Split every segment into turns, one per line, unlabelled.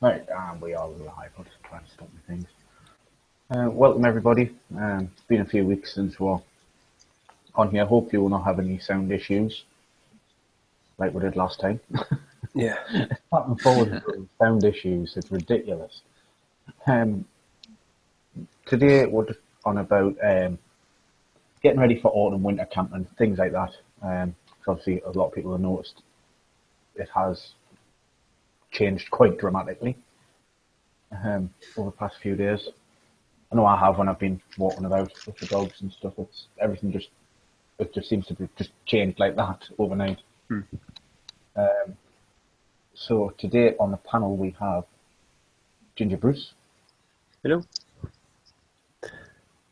Right, we are live. I'll just try and stop my things. Welcome everybody. It's been a few weeks since we're on here. Hope you will not have any sound issues like we did last time.
Yeah.
Back and forward with sound issues. It's ridiculous. Today we're just on about getting ready for autumn, winter camping, things like that. Obviously, a lot of people have noticed it has changed quite dramatically over the past few days. I know I have when I've been walking about with the dogs and stuff. It's everything just seems to be just changed like that overnight. So today on the panel we have Ginger Bruce.
Hello.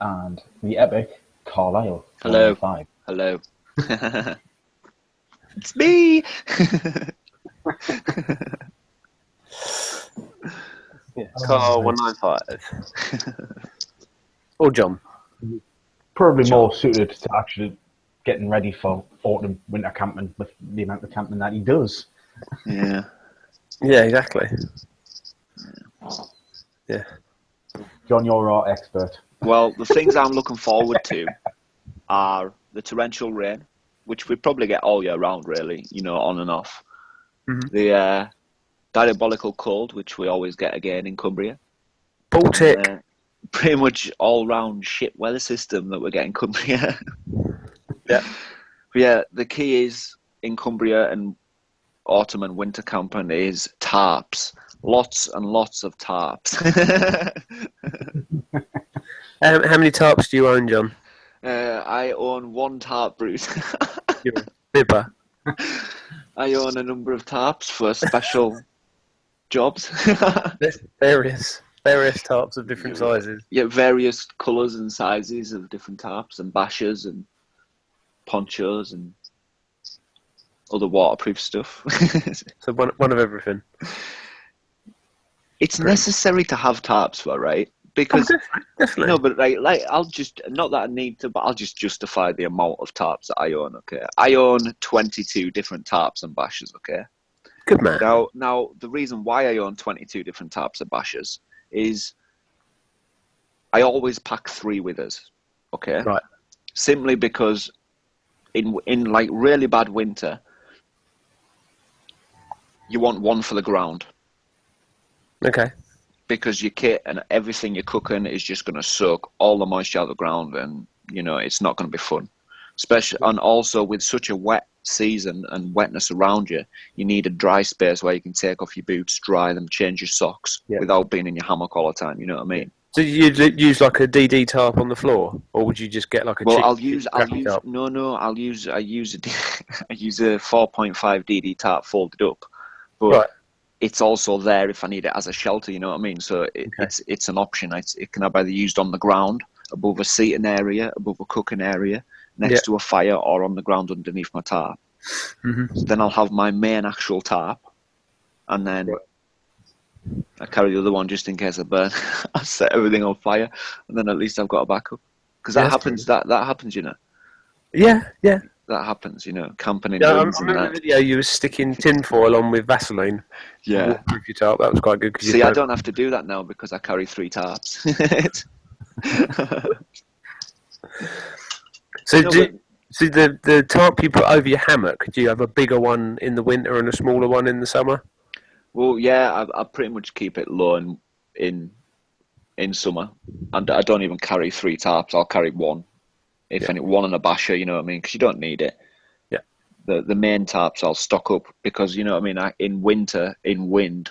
And the epic Carlisle.
Hello.
115.
Hello. It's me.
Yeah. Car 195. Or John.
Probably more suited to actually getting ready for autumn, winter camping with the amount of camping that he does.
Yeah.
Yeah, exactly. Yeah.
John, you're our expert.
Well, the things I'm looking forward to are the torrential rain, which we probably get all year round, really, on and off.
Mm-hmm.
The diabolical cold, which we always get again in Cumbria.
Baltic.
Pretty much all-round shit weather system that we're getting in Cumbria.
Yeah.
But yeah, the key is in Cumbria and autumn and winter camping is tarps. Lots and lots of tarps.
How many tarps do you own, John?
I own one tarp, Bruce.
You're a bibber.
I own a number of tarps for special jobs.
There's various tarps of different sizes.
Yeah, various colours and sizes of different tarps and bashers and ponchos and other waterproof stuff.
So one of everything.
It's necessary to have tarps for, right? Because
definitely.
No, but like I'll just, not that I need to, but I'll just justify the amount of tarps that I own. Okay, I own 22 different tarps and bashers. Okay.
Good man.
Now the reason why I own 22 different tarps and bashers is I always pack 3 with us. Okay.
Right.
Simply because in like really bad winter, you want one for the ground.
Okay.
Because your kit and everything you're cooking is just going to soak all the moisture out of the ground, and it's not going to be fun. Especially, and also with such a wet season and wetness around you, you need a dry space where you can take off your boots, dry them, change your socks without being in your hammock all the time. You know what I mean?
So you'd use like a DD tarp on the floor, or would you just get like a?
Well,
cheap,
I'll use
tarp?
I use I use a 4.5 DD tarp folded up, but.
Right.
It's also there if I need it as a shelter, you know what I mean? So it's an option. It can be either used on the ground, above a seating area, above a cooking area, next to a fire, or on the ground underneath my tarp.
Mm-hmm.
So then I'll have my main actual tarp, and then I carry the other one just in case I burn. I set everything on fire, and then at least I've got a backup. Because that happens. That happens,
Yeah.
That happens, camping in
I
woods and
remember
that.
the video you were sticking tinfoil on with Vaseline.
Yeah.
Waterproof your tarp. That was quite good.
See, I don't have to do that now because I carry 3 tarps.
So the tarp you put over your hammock, do you have a bigger one in the winter and a smaller one in the summer?
Well, yeah, I pretty much keep it low in summer, and I don't even carry 3 tarps. I'll carry one, if any, one and a basher. You know what I mean? Because you don't need it.
Yeah.
The main tarps I'll stock up because you know what I mean. In winter, in wind,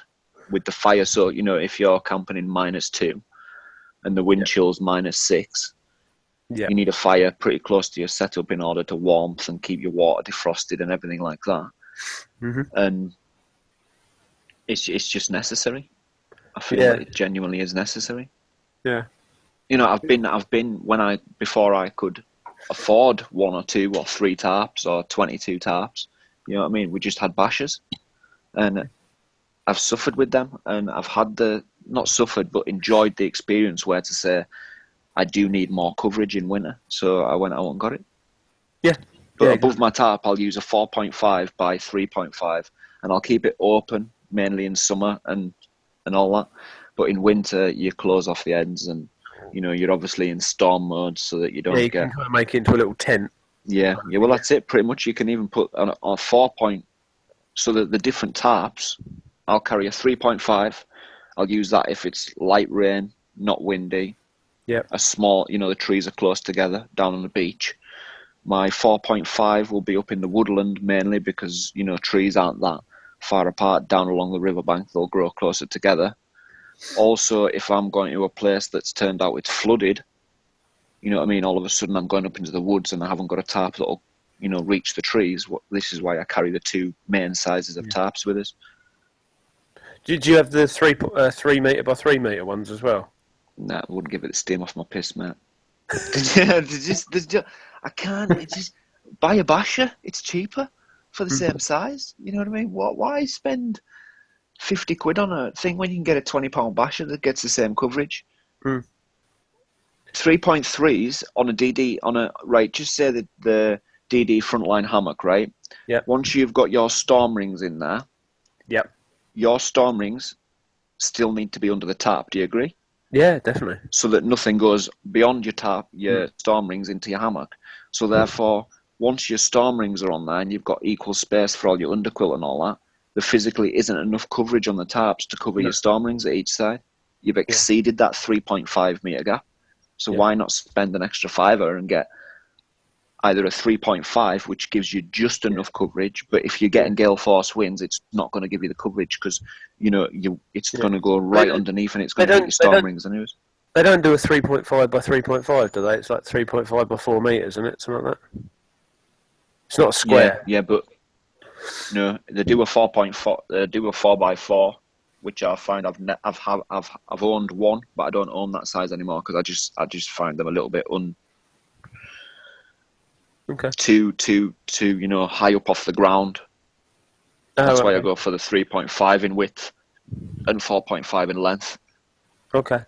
with the fire. So if you're camping in -2, and the wind chill's -6, you need a fire pretty close to your setup in order to warmth and keep your water defrosted and everything like that.
Mm-hmm.
And it's just necessary. I feel like it genuinely is necessary.
Yeah.
I've been before I could afford 1 or 2 or 3 tarps or 22 tarps. You know what I mean? We just had bashers, and I've suffered with them, and I've had not suffered, but enjoyed the experience where to say, I do need more coverage in winter. So I went out and got it.
Yeah.
But above my tarp, I'll use a 4.5 by 3.5, and I'll keep it open mainly in summer and and all that. But in winter, you close off the ends, and you're obviously in storm mode so that you don't
you can kind of make it into a little tent.
Yeah. Well, that's it. Pretty much, you can even put on a 4-point. So that the different tarps, I'll carry a 3.5. I'll use that if it's light rain, not windy.
Yeah.
A small, the trees are close together down on the beach. My 4.5 will be up in the woodland mainly because, trees aren't that far apart down along the riverbank. They'll grow closer together. Also, if I'm going to a place that's turned out it's flooded, you know what I mean? All of a sudden I'm going up into the woods and I haven't got a tarp that'll, reach the trees. This is why I carry the 2 main sizes of tarps with us.
Did you have the 3 metre by 3 metre ones as well?
Nah, I wouldn't give it the steam off my piss, mate. I can't. It's just buy a basher. It's cheaper for the same size. You know what I mean? Why spend 50 quid on a thing when you can get a £20 basher that gets the same coverage? 3.3s on a DD right. Just say that the DD frontline hammock, right?
Yeah.
Once you've got your storm rings in there,
yep,
your storm rings still need to be under the tarp. Do you agree?
Yeah, definitely.
So that nothing goes beyond your tarp, your storm rings into your hammock. So therefore, once your storm rings are on there and you've got equal space for all your underquilt and all that, there physically isn't enough coverage on the tarps to cover your storm rings at each side. You've exceeded that 3.5 metre gap. So why not spend an extra £5 and get either a 3.5, which gives you just enough coverage, but if you're getting gale force winds, it's not going to give you the coverage because it's going to go right underneath and it's going to hit your storm rings anyways.
They don't do a 3.5 by 3.5, do they? It's like 3.5 by 4 metres, isn't it? Something like that. It's not a square.
Yeah, but no, they do a 4.4. They do a 4x4, which I find I've owned one, but I don't own that size anymore because I just find them a little bit too high up off the ground. That's why I go for the 3.5 in width and 4.5 in length.
Okay.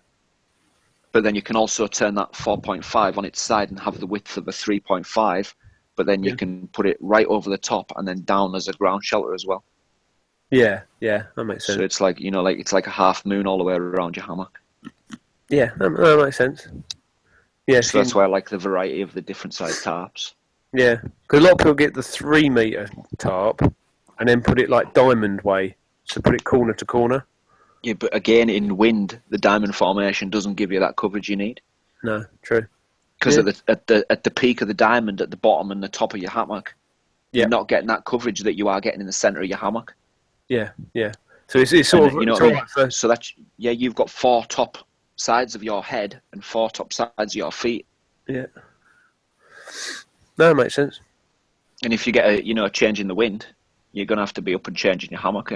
But then you can also turn that 4.5 on its side and have the width of a 3.5, but then you can put it right over the top and then down as a ground shelter as well.
Yeah, that makes sense.
So it's like it's like a half moon all the way around your hammock.
Yeah, that makes sense. Yeah,
so that's why I like the variety of the different size tarps.
Yeah, because a lot of people get the 3 metre tarp and then put it like diamond way, so put it corner to corner.
Yeah, but again, in wind, the diamond formation doesn't give you that coverage you need.
No, true.
Because at the peak of the diamond, at the bottom and the top of your hammock, you're not getting that coverage that you are getting in the centre of your hammock.
Yeah. So it's sort of
so that you've got 4 top sides of your head and 4 top sides of your feet.
Yeah. No, it makes sense.
And if you get a change in the wind, you're gonna have to be up and changing your hammock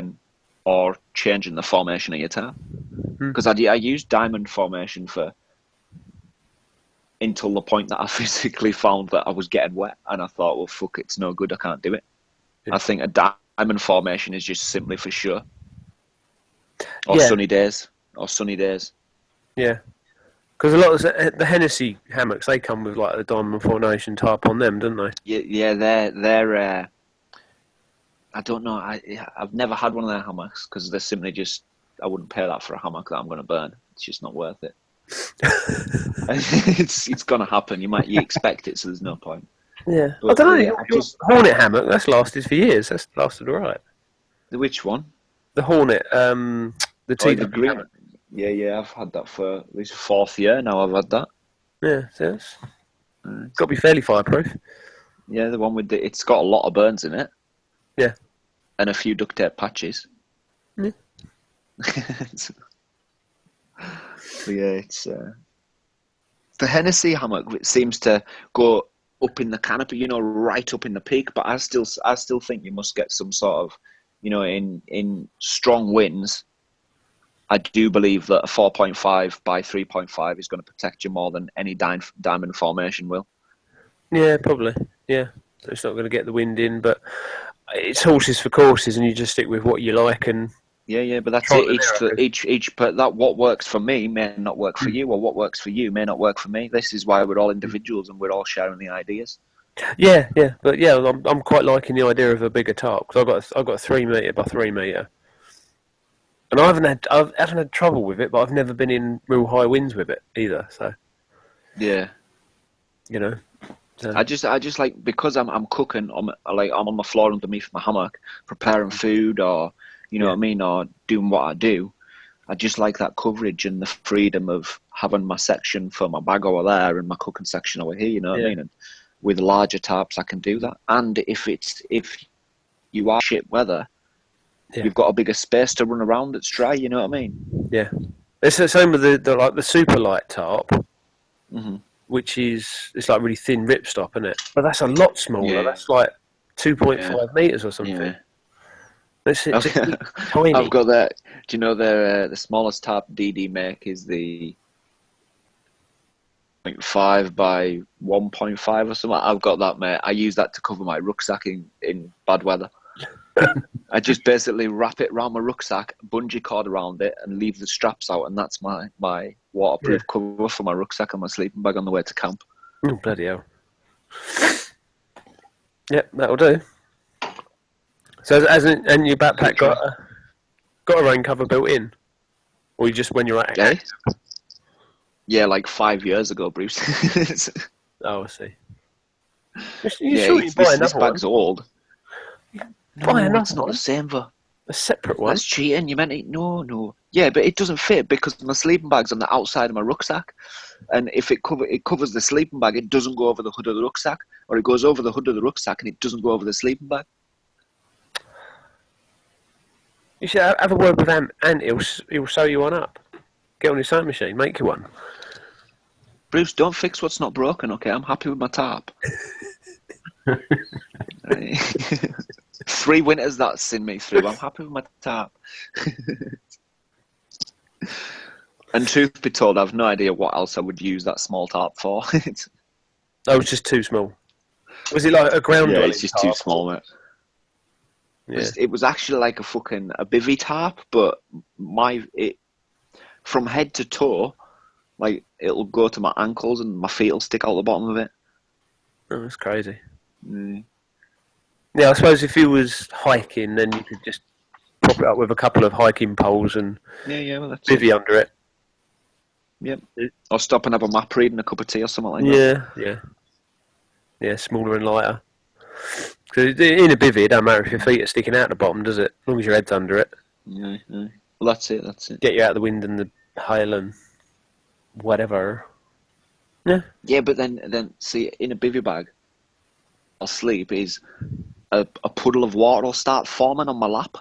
or changing the formation of your tarp. Because I used diamond formation until the point that I physically found that I was getting wet, and I thought, well, fuck, it's no good. I can't do it. Yeah. I think a diamond formation is just simply for sure. Or sunny days.
Yeah. Because a lot of the Hennessy hammocks, they come with like the diamond formation tarp on them, don't they?
Yeah, they're. I don't know. I've never had one of their hammocks because they're simply just. I wouldn't pay that for a hammock that I'm going to burn. It's just not worth it. It's going to happen. You expect it, so there's no point.
Yeah, but, I don't know. Your Hornet hammock, that's lasted for years. That's lasted all right.
Which one?
The Hornet. The
TW green. Yeah, I've had that for at least 4th year now. I've had that.
Yeah, so it's got to be fairly fireproof.
Yeah, the one with it's got a lot of burns in it.
Yeah,
and a few duct tape patches.
Yeah.
It's the Hennessy hammock. It seems to go up in the canopy, right up in the peak. But I still think you must get some sort of, in strong winds. I do believe that a 4.5 by 3.5 is going to protect you more than any diamond formation will. Yeah,
probably. Yeah, it's not going to get the wind in, but it's horses for courses, and you just stick with what you like. And
yeah, but that's it. Each. But that what works for me may not work for you, or what works for you may not work for me. This is why we're all individuals and we're all sharing the ideas.
Yeah, but I'm quite liking the idea of a bigger tarp because I've got a 3 metre by 3 metre. And I haven't had trouble with it, but I've never been in real high winds with it either. So
Yeah.
you know, so,
I just like, because I'm cooking, I'm on the floor underneath my hammock preparing food, or you know what I mean, or doing what I do. I just like that coverage and the freedom of having my section for my bag over there and my cooking section over here. You know what I mean? And with larger tarps, I can do that. And if you are shit weather, you've got a bigger space to run around that's dry. You know what I mean?
Yeah, it's the same with the super light tarp.
Mm-hmm.
Which it's like really thin ripstop, isn't it? But that's a lot smaller.
Yeah.
That's like 2.5 meters or something.
Yeah.
It's tiny.
I've got that. Do you know the smallest tarp DD make is the 0.5 by 1.5 or something? I've got that, mate. I use that to cover my rucksack in bad weather. I just basically wrap it around my rucksack, bungee cord around it, and leave the straps out, and that's my waterproof cover for my rucksack and my sleeping bag on the way to camp.
Oh, bloody hell. Yep, that'll do. So, and your backpack got a rain cover built in? Or you just, when you're at it?
Yeah, like 5 years ago, Bruce.
Oh, I see.
This bag's old.
No,
it's not the same, though.
A separate one?
That's cheating. You meant it? No. Yeah, but it doesn't fit because my sleeping bag's on the outside of my rucksack. And if it covers the sleeping bag, it doesn't go over the hood of the rucksack. Or it goes over the hood of the rucksack and it doesn't go over the sleeping bag.
You should have a word with Ant. He'll sew you one up. Get on his sewing machine, make you one.
Bruce, don't fix what's not broken, okay? I'm happy with my tarp. 3 winters that's seen me through. I'm happy with my tarp. And truth be told, I've no idea what else I would use that small tarp for.
Oh, it's just too small. Was it like a ground?
Yeah, it's just
tarp?
Too small, mate.
Yeah.
It was actually like a bivvy tarp, but from head to toe, like it'll go to my ankles and my feet will stick out the bottom of it.
Oh, that's crazy.
Mm.
Yeah, I suppose if you was hiking, then you could just prop it up with a couple of hiking poles and
well, that's
bivvy under it.
Yep. Or stop and have a map read and a cup of tea or something like that.
Yeah, smaller and lighter. Because in a bivvy, it don't matter if your feet are sticking out the bottom, does it? As long as your head's under it.
Yeah. Well, that's it.
Get you out of the wind and the hail and whatever. Yeah.
Yeah, but then see, in a bivvy bag, I'll sleep is a puddle of water will start forming on my lap.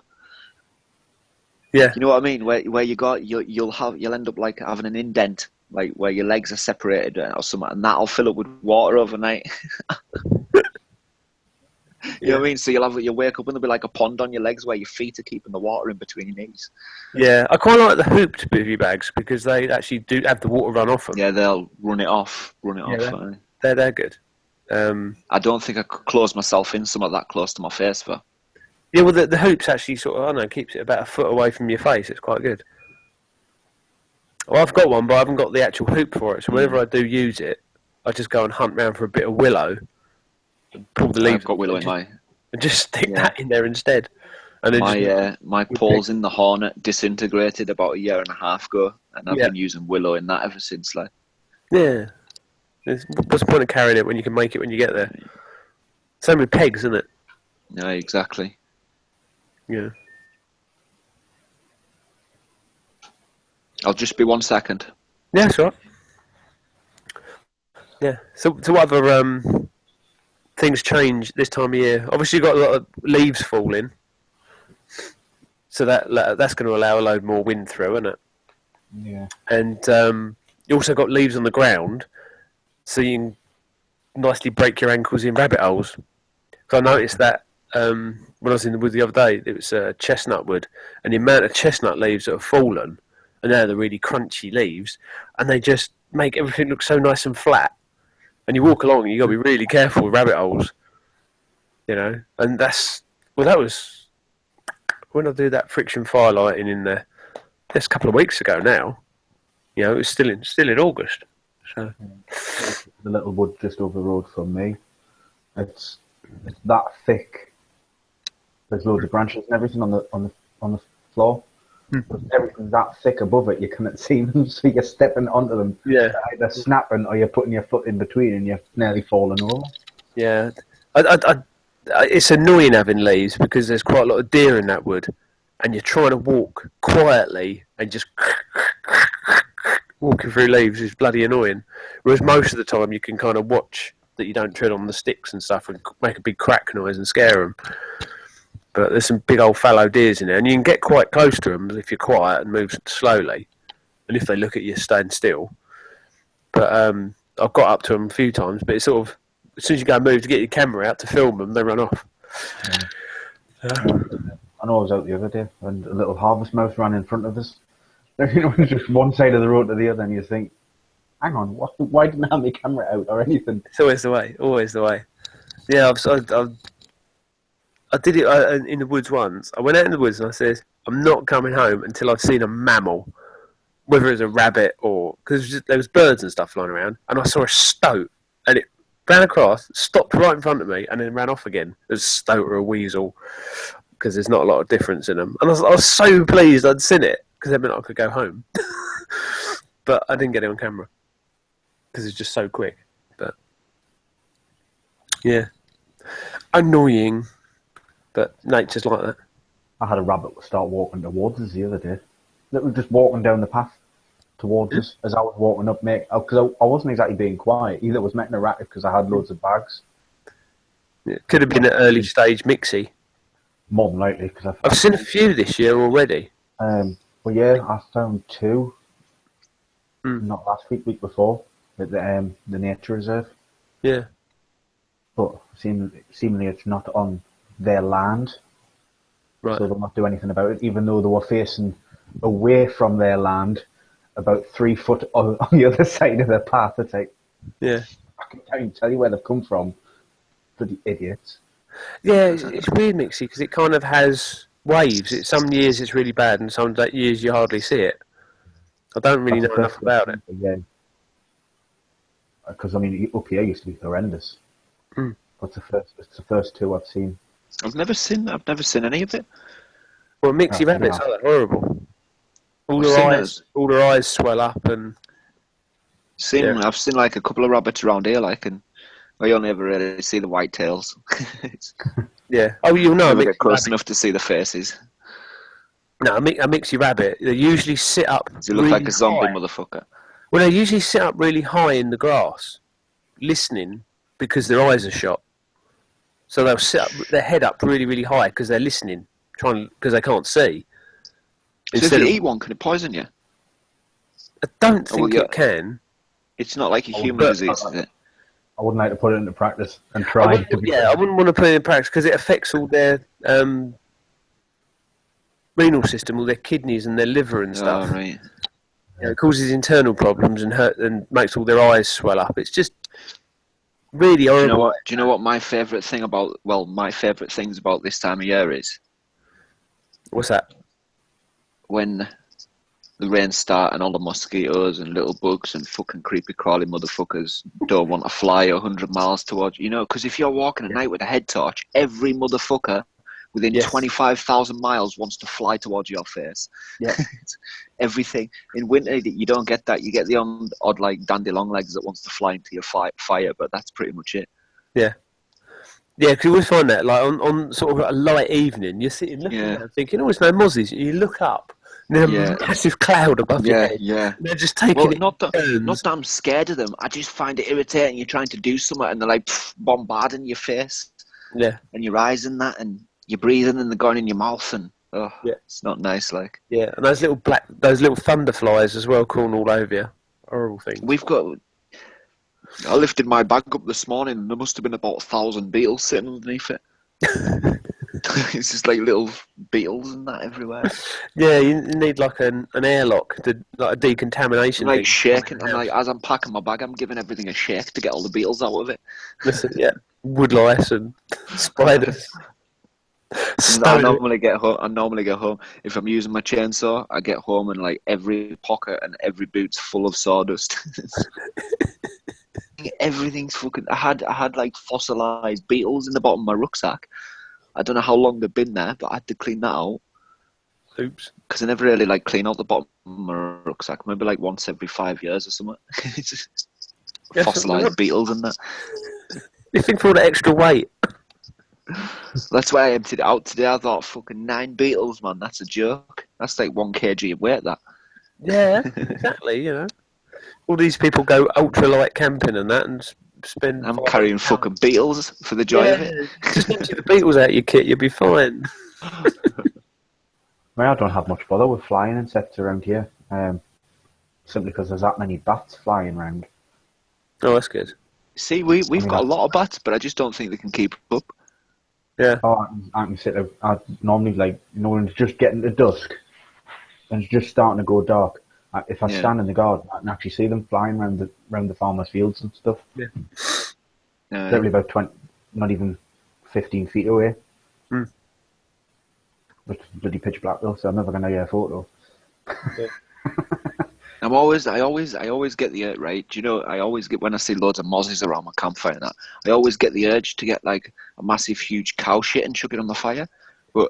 Yeah.
You know what I mean? Where you'll end up like having an indent, like where your legs are separated or something, and that'll fill up with water overnight. You know what I mean? So you'll wake up and there'll be like a pond on your legs where your feet are keeping the water in between your knees.
Yeah, I quite like the hooped bivvy bags because they actually do have the water run off them.
Yeah, they'll run it off.
They're good.
I don't think I could close myself in some of that close to my face for.
Yeah, well, the hoops actually sort of, I don't know, keeps it about a foot away from your face. It's quite good. Well, I've got one, but I haven't got the actual hoop for it. So whenever I do use it, I just go and hunt round for a bit of willow, and pull the leaves.
I've got willow in my.
And just stick that in there instead. And then
my poles in the Hornet disintegrated about 1.5 years ago, and I've been using willow in that ever since. Like.
Yeah. What's the point of carrying it when you can make it when you get there? Same with pegs, isn't it?
Yeah, exactly.
Yeah.
I'll just be 1 second.
Yeah, that's right. Yeah. So what other things change this time of year? Obviously, you've got a lot of leaves falling, so that's going to allow a load more wind through, isn't it?
Yeah.
And you also got leaves on the ground, so you can nicely break your ankles in rabbit holes. So I noticed that when I was in the wood the other day, it was chestnut wood, and the amount of chestnut leaves that have fallen, and now they're really crunchy leaves, and they just make everything look so nice and flat. And you walk along, and you got to be really careful with rabbit holes, you know. And that was when I do that friction firelighting in there. That's a couple of weeks ago now. You know, it was still in August. So
the little wood just over the road from me, it's that thick. There's loads of branches and everything on the floor. Because everything's that thick above it, you can't see them, so you're stepping onto them.
Yeah.
They're either snapping or you're putting your foot in between and you're nearly falling over.
Yeah. It's annoying having leaves because there's quite a lot of deer in that wood, and you're trying to walk quietly and just walking through leaves is bloody annoying. Whereas most of the time you can kind of watch that you don't tread on the sticks and stuff and make a big crack noise and scare them. But there's some big old fallow deers in there, and you can get quite close to them if you're quiet and move slowly, and if they look at you, stand still. But I've got up to them a few times, but it's sort of, as soon as you go and move to get your camera out to film them, they run off.
I know I was out the other day and a little harvest mouse ran in front of us. Just one side of the road to the other, and you think, hang on, why didn't I have my camera out or anything?
It's always the way. Yeah, I did it in the woods once. I went out in the woods and I said, I'm not coming home until I've seen a mammal, whether it was a rabbit or... Because there was birds and stuff flying around, and I saw a stoat, and it ran across, stopped right in front of me, and then ran off again. It was a stoat or a weasel, because there's not a lot of difference in them. And I was so pleased I'd seen it, because that meant I could go home. But I didn't get it on camera, because it's just so quick. But, yeah. Annoying. But nature's like that.
I had a rabbit start walking towards us the other day. It was just walking down the path towards us as I was walking up, mate. Because I wasn't exactly being quiet. Either was making a racket because I had loads of bags.
It could have been an early stage mixie.
More than likely. Cause
I've seen a few this year already.
Well, yeah, I found 2. Not last week, week before, at the nature reserve.
Yeah.
But seemingly it's not on their land,
right.
So they'll not do anything about it, even though they were facing away from their land about 3 foot on the other side of the path. It's like,
yeah,
I can't even tell you where they've come from. Bloody idiots.
Yeah, it's weird, Mixie, because it kind of has waves. Some years it's really bad, and some years you hardly see it. I don't really know enough about it.
Yeah, because I mean, up here used to be horrendous. It's the first 2 I've seen.
I've never seen any of it.
Well, Mixie rabbits are horrible. All their eyes swell up and.
I've seen like a couple of rabbits around here, like, and I only ever really see the white tails.
Yeah. Oh, you'll know.
Never get close enough to see the faces.
No, a Mixie rabbit. They usually sit up.
Does it look like a zombie motherfucker?
Well, they usually sit up really high in the grass, listening because their eyes are shot. So they'll sit up, their head up really, really high because they're listening, because they can't see.
So if you eat one, can it poison you?
I don't think it can.
It's not like a human disease, is it?
I wouldn't like to put it into practice and try.
I wouldn't want to put it in practice because it affects all their renal system, all their kidneys and their liver and stuff.
Oh, right.
It causes internal problems and makes all their eyes swell up. It's just really horrible.
Do you know what my favourite thing about? Well, my favourite things about this time of year is.
What's that?
When the rain start and all the mosquitoes and little bugs and fucking creepy crawly motherfuckers don't want to fly 100 miles towards you. Because if you're walking at night with a head torch, every motherfucker within 25,000 miles wants to fly towards your face.
Yeah.
Everything. In winter, you don't get that. You get the odd like dandy long legs that wants to fly into your fire, but that's pretty much it.
Yeah. Yeah, because you always find that, like, on sort of a light evening, you're sitting looking at it thinking, there's no mozzies. You look up, and there's a massive cloud above your head.
Yeah.
They're just taking
not that I'm scared of them. I just find it irritating. You're trying to do something, and they're like bombarding your face.
Yeah.
And your eyes and that, and you're breathing, and they're going in your mouth, and it's not nice, like.
Yeah, and those little thunderflies as well crawling all over you. Horrible thing.
I lifted my bag up this morning and there must have been about 1,000 beetles sitting underneath it. It's just like little beetles and that everywhere.
Yeah, you need like an airlock, like a decontamination.
Like shaking, and like as I'm packing my bag, I'm giving everything a shake to get all the beetles out of it.
Listen, wood lice and spiders.
I normally get home. If I'm using my chainsaw, I get home and like every pocket and every boot's full of sawdust. Everything's fucking. I had like fossilized beetles in the bottom of my rucksack. I don't know how long they've been there, but I had to clean that out.
Oops.
Because I never really like clean out the bottom of my rucksack. Maybe like once every 5 years or something.
Yeah,
Fossilised beetles and that.
You think for all the extra weight?
That's why I emptied it out today. I thought, fucking 9 beetles, man. That's a joke. That's like 1 kg of weight, that.
Yeah, exactly. You know, all these people go ultralight camping and that, and spend.
I'm carrying fucking beetles for the joy of it.
Just empty the beetles out of your kit, you'll be fine.
I don't have much bother with flying insects around here, simply because there's that many bats flying around.
Oh, that's good.
See, we've got a lot of bats, but I just don't think they can keep up.
Yeah.
Oh, I can sit there. I normally, like, when it's just getting to dusk and it's just starting to go dark, if I stand in the garden, I can actually see them flying around the farmers' fields and stuff.
Yeah.
Literally about 20, not even 15 feet away.
Mm.
But it's bloody pitch black though, so I'm never gonna get a photo.
Yeah.
I always get the urge, right? Do you know? I always get, when I see loads of mozzies around my campfire and that, I always get the urge to get like a massive, huge cow shit and chuck it on the fire. But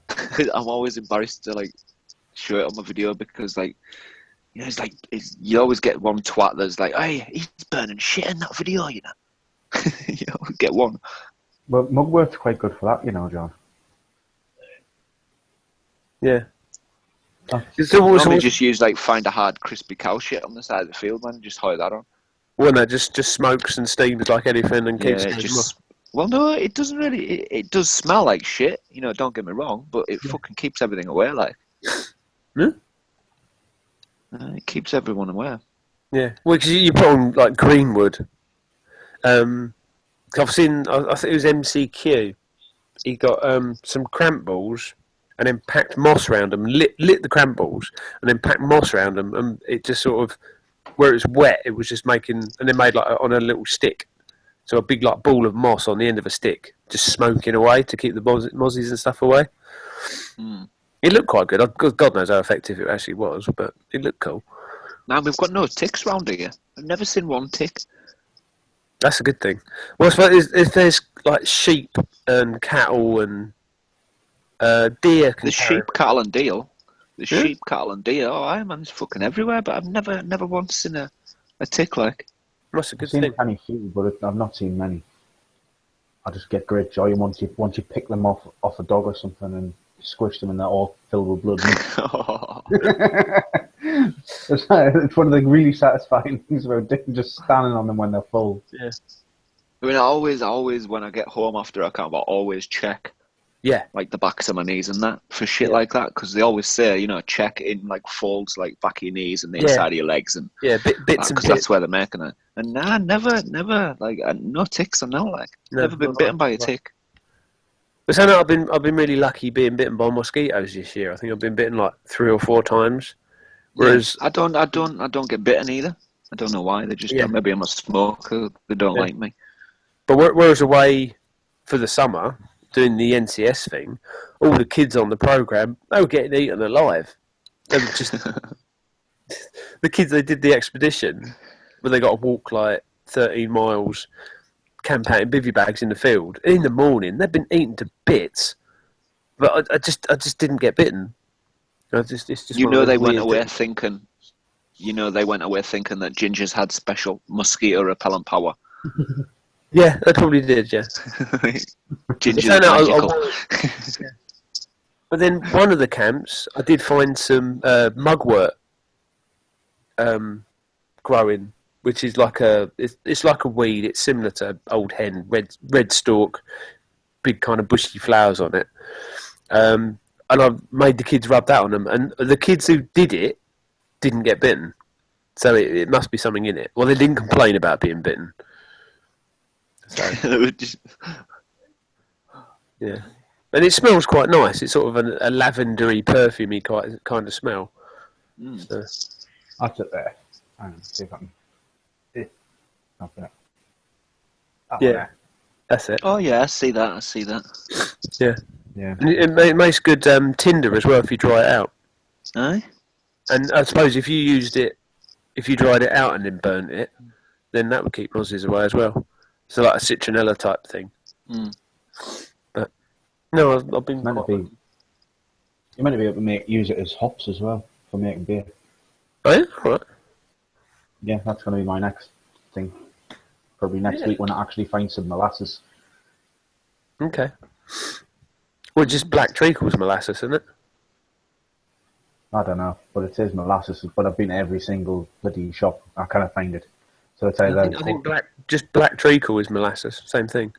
I'm always embarrassed to like show it on my video because, like, you know, you always get one twat that's like, "Hey, he's burning shit in that video," you know. You know, get one.
Well, mugwort's quite good for that, you know, John.
Yeah.
Normally just use like find a hard crispy cow shit on the side of the field, man, and just hire that on.
Well, no, just smokes and steams like anything and keeps
it just. Well, no, it doesn't really. It does smell like shit, you know. Don't get me wrong, but it fucking keeps everything away, like.
Yeah.
It keeps everyone aware.
Yeah. Well, because you put on like greenwood. I've seen. I think it was MCQ. He got some cramp balls. And then packed moss around them, lit the cramp balls, and then packed moss around them, and it just sort of, where it was wet, it was just making, and then made like on a little stick, so a big like ball of moss on the end of a stick, just smoking away to keep the mozzies and stuff away.
Mm.
It looked quite good. God knows how effective it actually was, but it looked cool.
Now we've got no ticks round here. I've never seen one tick.
That's a good thing. Well, I suppose if there's like sheep and cattle and deer,
the sheep, cattle, and deer. The sheep, cattle, and deer. Oh, I man, it's fucking everywhere. But I've never once seen a tick like.
That's a good
I've seen
thing.
many few, but I've not seen many. I just get great joy once you pick them off a dog or something and squish them and they're all filled with blood. It's one of the really satisfying things about just standing on them when they're full.
Yeah.
I mean, I always when I get home after a camp, I always check.
Yeah,
like the backs of my knees and that for shit like that, because they always say, you know, check in like folds like back of your knees and the inside of your legs and
bits and bits.
Because that's where they're making it. And nah, never like no ticks. I know, like never been bitten by a tick.
But so now I've been really lucky being bitten by mosquitoes this year. I think I've been bitten like 3 or 4 times. Whereas
I don't get bitten either. I don't know why. They just maybe I'm a smoker. They don't like me.
But whereas away for the summer, doing the NCS thing, all the kids on the programme, they were getting eaten alive. They were just the kids, they did the expedition where they got to walk like 13 miles, camp out in bivvy bags in the field. In the morning, they've been eaten to bits, but I just didn't get bitten. It's just
you know, they went away thinking. You know, they went away thinking that gingers had special mosquito repellent power.
Yeah, they probably did, yeah.
Gingers magical.
But then one of the camps, I did find some mugwort growing, which is like it's like a weed. It's similar to old hen, red stalk, big kind of bushy flowers on it. And I made the kids rub that on them, and the kids who did it didn't get bitten. So it must be something in it. Well, they didn't complain about being bitten. So, yeah, and it smells quite nice. It's sort of a lavendery, perfumey kind of smell.
Mm.
So.
That's it there. Hang on, see if I can.
Yeah, that's it.
Oh yeah, I see that.
Yeah.
Yeah.
And it makes good tinder as well if you dry it out.
Aye.
And I suppose if you dried it out and then burnt it, then that would keep mozzies away as well. So like a citronella type thing.
Mm.
But no, I've been.
You might be able to use it as hops as well for making beer.
Oh, yeah? All right.
Yeah, that's going to be my next thing. Probably next week when I actually find some molasses.
Okay. Well, just black treacle's molasses, isn't it?
I don't know, but it says molasses. But I've been to every single bloody shop. I can't find it. So it's either
I think black treacle is molasses. Same thing.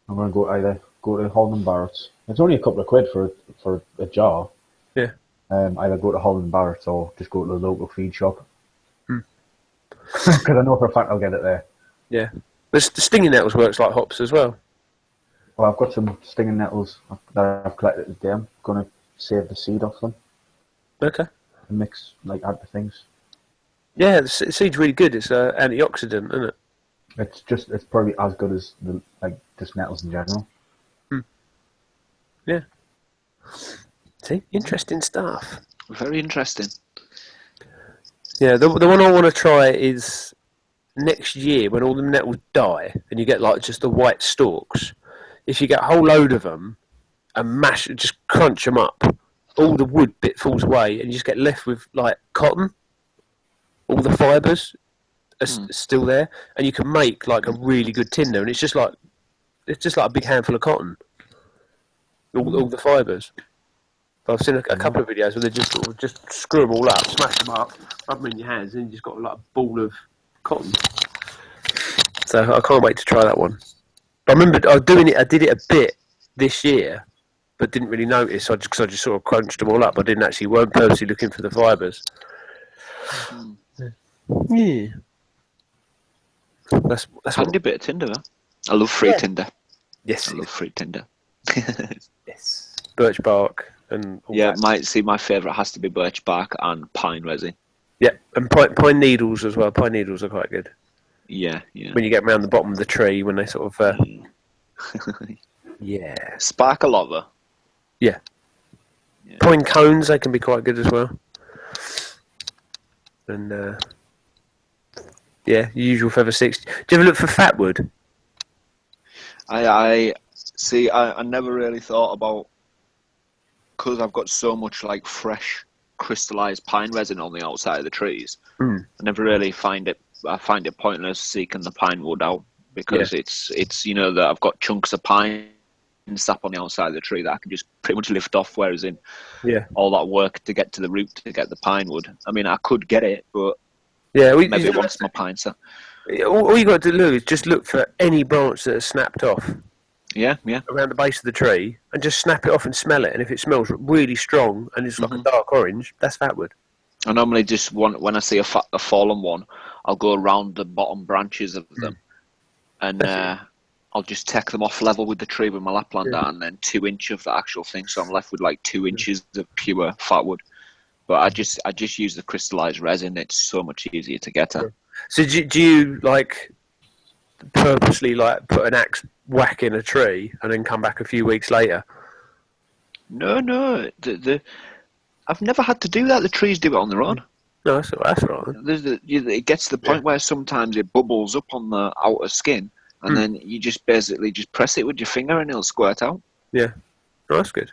I'm going to go to Holland Barrett's. It's only a couple of quid for a jar.
Yeah.
Either go to Holland Barrett's or just go to the local feed shop. Because I know for a fact I'll get it there.
Yeah. The stinging nettles works like hops as well.
Well, I've got some stinging nettles that I've collected today. I'm going to save the seed off them
Okay.
and mix, add the things.
Yeah, the seed's really good. It's an antioxidant, isn't it?
It's probably as good as just nettles in general.
Yeah. See, interesting stuff.
Very interesting.
Yeah, the one I want to try is next year when all the nettles die and you get just the white stalks. If you get a whole load of them and just crunch them up, all the wood bit falls away and you just get left with cotton. All the fibres are still there, and you can make a really good tinder, and it's just like a big handful of cotton. All the fibres. I've seen a couple of videos where they just screw them all up, smash them up, rub them in your hands, and you just got a ball of cotton. So I can't wait to try that one. I remember I did it a bit this year, but didn't really notice. Because I just sort of crunched them all up. I weren't purposely looking for the fibres. Yeah. That's
Handy bit of tinder, though. I love free tinder.
Yes.
I love free tinder.
Yes. Birch bark and all that.
My favourite has to be birch bark and pine resin.
Yeah, and pine needles as well. Pine needles are quite good.
Yeah.
When you get around the bottom of the tree, when they sort of... yeah.
Spark a lot, though.
Yeah. Pine cones, they can be quite good as well. And... yeah, usual feather sticks. Do you ever look for fatwood?
I see. I never really thought about, because I've got so much fresh crystallized pine resin on the outside of the trees. I never really find it. I find it pointless seeking the pine wood out because it's that I've got chunks of pine sap on the outside of the tree that I can just pretty much lift off. Whereas in all that work to get to the root to get the pine wood. I mean, I could get it, but maybe once my pine sap.
All you got to do is just look for any branch that has snapped off.
Yeah.
Around the base of the tree, and just snap it off and smell it. And if it smells really strong and it's like a dark orange, that's fatwood.
I normally just when I see a fallen one, I'll go around the bottom branches of them, and I'll just take them off level with the tree with my Laplander, and then 2 inch of the actual thing. So I'm left with 2 inches of pure fatwood. But I just use the crystallized resin. It's so much easier to get at.
So do you purposely put an axe whack in a tree and then come back a few weeks later?
No. I've never had to do that. The trees do it on their own.
No, that's right.
It gets to the point where sometimes it bubbles up on the outer skin, and then you just basically just press it with your finger and it'll squirt out.
Yeah, oh, that's good.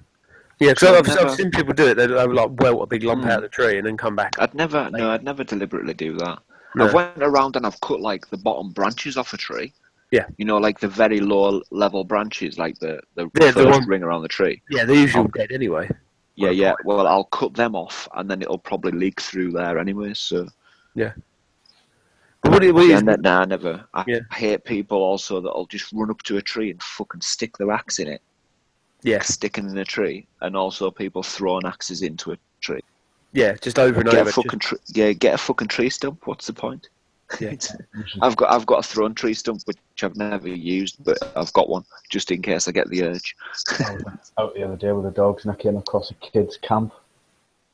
Yeah, because I've seen people do it. They'll welt a big lump out of the tree and then come back.
I'd never deliberately do that.
No.
I've went around and I've cut the bottom branches off a tree.
Yeah.
The very low level branches, the first ring around the tree.
Yeah, they're usually dead anyway.
Yeah. Well, I'll cut them off, and then it'll probably leak through there anyway. So.
Yeah. But
I never. I hate people also that'll just run up to a tree and fucking stick their axe in it.
Yeah.
Sticking in a tree, and also people throwing axes into a tree.
Yeah, just over and over.
Get a fucking tree stump. What's the point?
Yeah.
I've got a thrown tree stump which I've never used, but I've got one just in case I get the urge.
I was out the other day with the dogs, and I came across a kids' camp.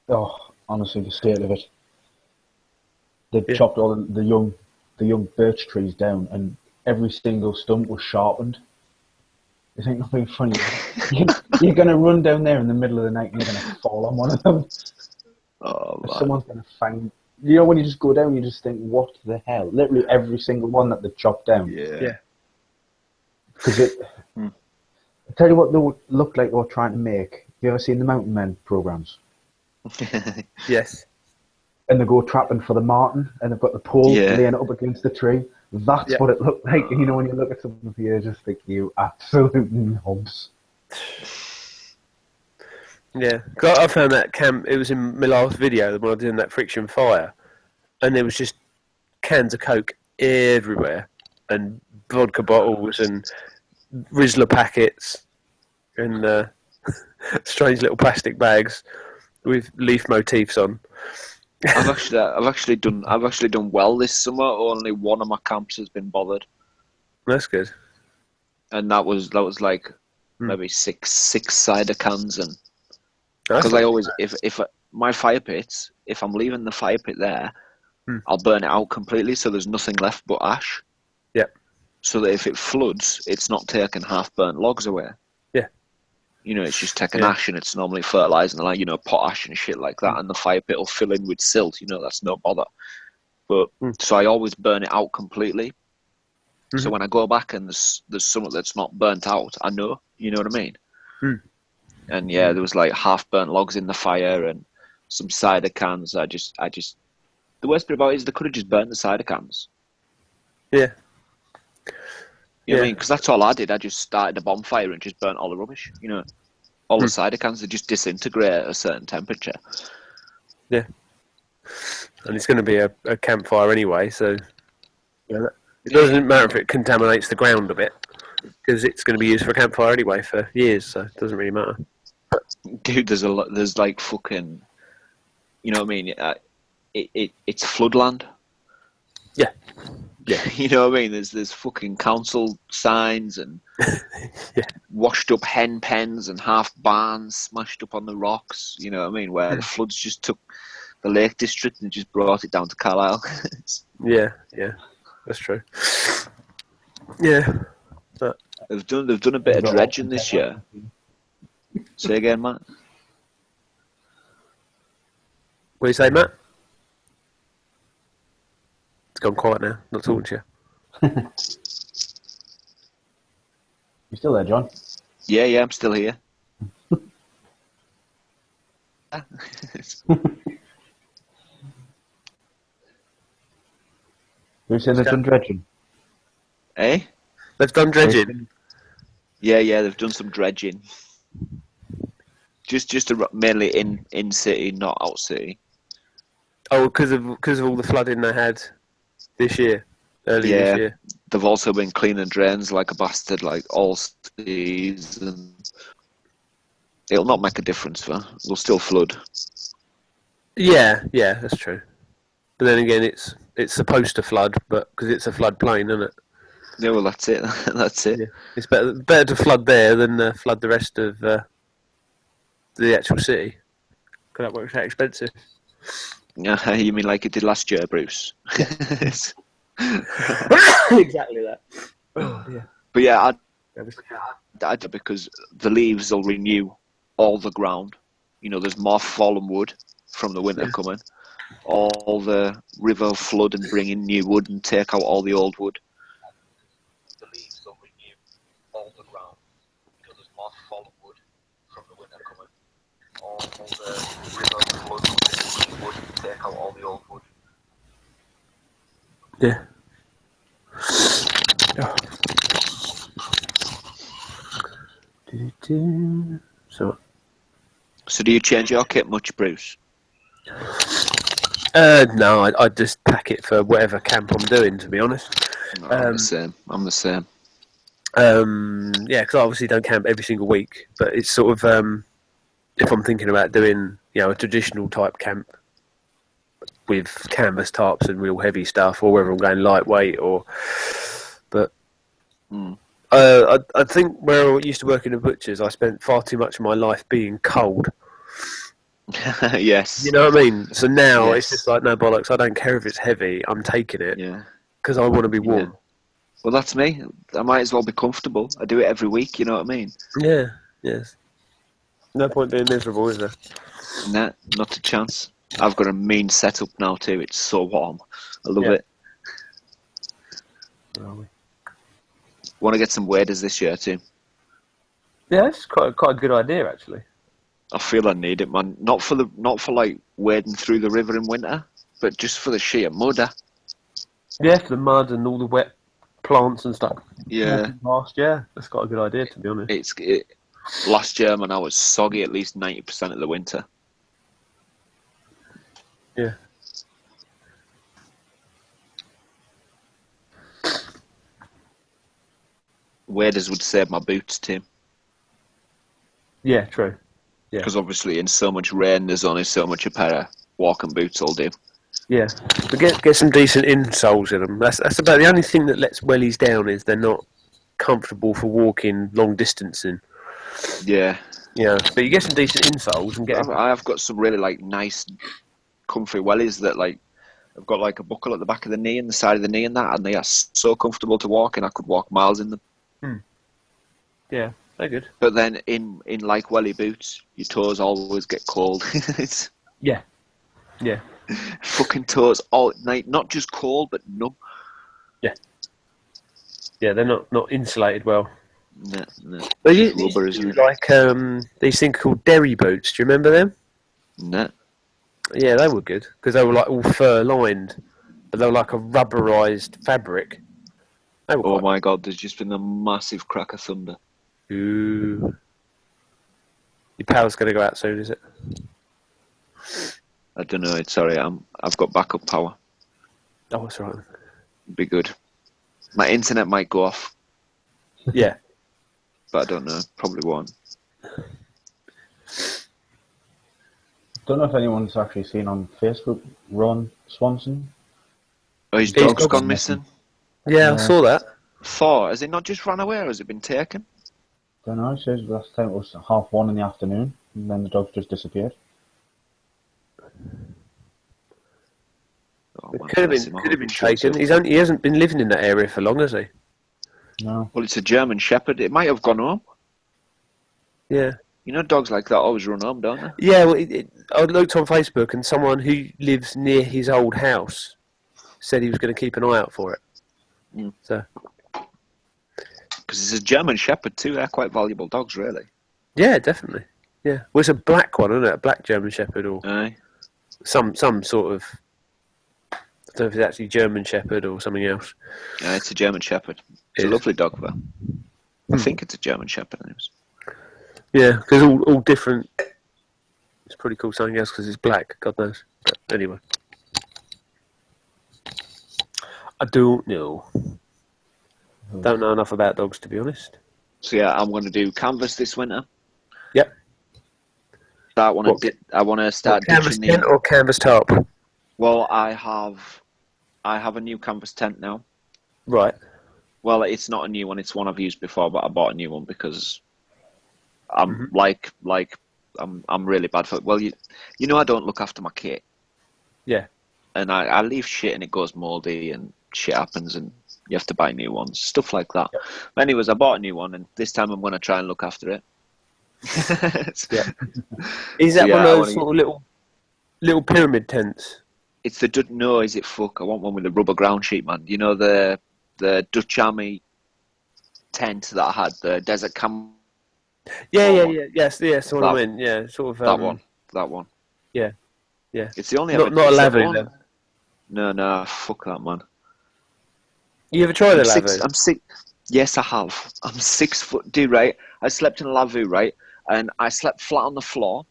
Oh, honestly, the state of it. They chopped all the young birch trees down, and every single stump was sharpened. This ain't nothing funny. You're going to run down there in the middle of the night and you're going to fall on one of them.
Oh, man.
Someone's going to find... when you just go down, you just think, what the hell? Literally every single one that they chopped down.
Yeah.
Because I tell you what they looked like they were trying to make You ever seen the Mountain Men programs?
Yes.
And they go trapping for the marten, and they've got the pole
Yeah.
laying up against the tree. That's
Yeah.
what it looked like. And when you look at something here, you just think, you absolute knobs.
Yeah. 'Cause I found that camp, it was in my last video when I was doing that friction fire, and there was just cans of Coke everywhere, and vodka bottles, and Rizzler packets, and strange little plastic bags with leaf motifs on.
I've actually done well this summer. Only one of my camps has been bothered,
That's good.
and that was like maybe six cider cans, and
That's
because
not
I
too
always
bad.
if my fire pits, if I'm leaving the fire pit there,
Hmm.
I'll burn it out completely, so there's nothing left but ash.
Yeah.
So that if it floods, it's not taking half burnt logs away.
Yeah.
It's just taking
Yeah.
ash, and it's normally fertilizing, like potash and shit like that, and the fire pit will fill in with silt. That's no bother. But so I always burn it out completely. So when I go back and there's something that's not burnt out, I know. You know what I mean? And yeah, there was like half burnt logs in the fire and some cider cans. I just the worst bit about it is they could have just burnt the cider cans.
Yeah.
You know what I mean? Because that's all I did. I just started a bonfire and just burnt all the rubbish. All the cider cans, they just disintegrate at a certain temperature.
Yeah. And it's going to be a campfire anyway, so it doesn't matter if it contaminates the ground a bit, because it's going to be used for a campfire anyway for years, so it doesn't really matter.
Dude, there's like fucking, you know what I mean? It's floodland.
Yeah. Yeah.
You know what I mean? There's fucking council signs and washed up hen pens and half barns smashed up on the rocks. You know what I mean? Where the floods just took the Lake District and just brought it down to Carlisle.
Yeah, that's true. Yeah.
They've done a bit of dredging this year. Say again, Matt.
What do you say, Matt? It's gone quiet now. Not talking to you.
You still there, John?
Yeah, I'm still here.
Who said they've done dredging?
Eh?
They've done dredging.
Yeah, they've done some dredging. Just mainly in city, not out city.
Oh, because of all the flooding they had this year, early this year.
They've also been cleaning drains like a bastard, like all season. It'll not make a difference, though. It'll still flood.
Yeah, that's true. But then again, it's supposed to flood, but because it's a floodplain, isn't it?
Yeah, well, that's it. That's it.
Yeah. It's better to flood there than flood the rest of the actual city. Because that works out expensive.
Yeah, you mean like it did last year, Bruce?
Exactly that. Oh, yeah.
But yeah, I'd because the leaves will renew all the ground. There's more fallen wood from the winter coming. All the river will flood and bring in new wood and take out all the old wood. The leaves will renew all the ground. There's more fallen wood from the winter coming. All the river will flood and bring in new wood and take out all the old wood.
Yeah.
So do you change your kit much, Bruce?
No, I just pack it for whatever camp I'm doing, to be honest.
No, I'm the same.
Yeah, because I obviously don't camp every single week, but it's sort of if I'm thinking about doing a traditional type camp with canvas tarps and real heavy stuff, or whether I'm going lightweight but I think where I used to work in the butchers, I spent far too much of my life being cold.
Yes.
You know what I mean? So now it's just like, no bollocks, I don't care if it's heavy, I'm taking it.
Yeah.
Because I want to be warm.
Yeah. Well, that's me. I might as well be comfortable. I do it every week, you know what I mean?
Yeah, yes. No point being miserable, is there?
Nah, not a chance. I've got a mean setup now too. It's so warm. I love it.
Where are we?
Want to get some waders this year too?
Yeah, that's quite a good idea, actually.
I feel I need it, man. Not for like wading through the river in winter, but just for the sheer mud.
Yeah, for the mud and all the wet plants and stuff.
Yeah.
Yeah, that's got a good idea, to be honest.
Last year, man, I was soggy at least 90% of the winter.
Yeah.
Waders would save my boots, Tim.
Yeah, true. Yeah.
Because obviously in so much rain, there's only so much a pair of walking boots will do.
Yeah, but get some decent insoles in them. That's about the only thing that lets wellies down is they're not comfortable for walking long distance in.
Yeah.
Yeah, but you get some decent insoles and get.
I have got some really like nice, comfy wellies that like have got like a buckle at the back of the knee and the side of the knee and that, and they are so comfortable to walk, and I could walk miles in them.
Yeah, they're good.
But then in like welly boots, your toes always get cold.
Yeah.
Fucking toes all night, not just cold but numb.
Yeah, they're not insulated well.
No.
But you
Rubber, isn't it?
like these things called derry boots. Do you remember them?
No.
Yeah, they were good because they were like all fur lined, but they were like a rubberized fabric. They were
Oh my god, there's just been a massive crack of thunder.
Ooh. Your power's going to go out soon, is it?
I don't know. Sorry, I've got backup power.
Oh, that's right.
Be good. My internet might go off,
Yeah.
but I don't know. Probably won't.
Don't know if anyone's actually seen on Facebook Ron Swanson.
Oh, his dog's gone missing.
Yeah, I saw that.
Has it not just run away, or has it been taken?
Don't know. It says last time it was 1:30 in the afternoon, and then the dog just disappeared.
Oh,
It
man,
could
bless
have
him.
been taken. He hasn't been living in that area for long, has he?
No.
Well, it's a German Shepherd. It might have gone home.
Yeah.
You know, dogs like that always run home, don't they?
Yeah, well, I looked on Facebook and someone who lives near his old house said he was going to keep an eye out for it.
Mm.
So.
Because it's a German Shepherd too. They're quite valuable dogs, really.
Yeah, definitely. Yeah. Well, it's a black one, isn't it? A black German Shepherd or
Aye.
some sort of... I don't know if it's actually German Shepherd or something else.
Yeah, it's a German Shepherd. It's a lovely dog, though. I think it's a German Shepherd. Anyways.
Yeah, because all different. It's pretty cool something else because it's black. God knows. But anyway, I don't know. Don't know enough about dogs, to be honest.
So yeah, I'm going to do canvas this winter.
Yep.
I want to start
canvas
ditching
tent or canvas tarp.
Well, I have a new canvas tent now.
Right.
Well, it's not a new one. It's one I've used before, but I bought a new one because I'm I'm really bad for it. Well, you know I don't look after my kit.
Yeah.
And I leave shit and it goes mouldy and shit happens and you have to buy new ones, stuff like that.
Yep.
But anyways, I bought a new one and this time I'm going to try and look after it.
Yeah. Is that one of those sort of little pyramid tents?
It's the no, is it fuck? I want one with a rubber ground sheet, man. You know the Dutch Army tent that I had, the desert camp.
Yeah. Yes. The one I meant. Yeah, sort of
that one.
Yeah.
It's the only
not a lavvy then.
No, fuck that, man.
You ever tried a lavvy?
I'm 6. Yes, I have. I'm 6 foot, dude. Right, I slept in a lavvy, right, and I slept flat on the floor.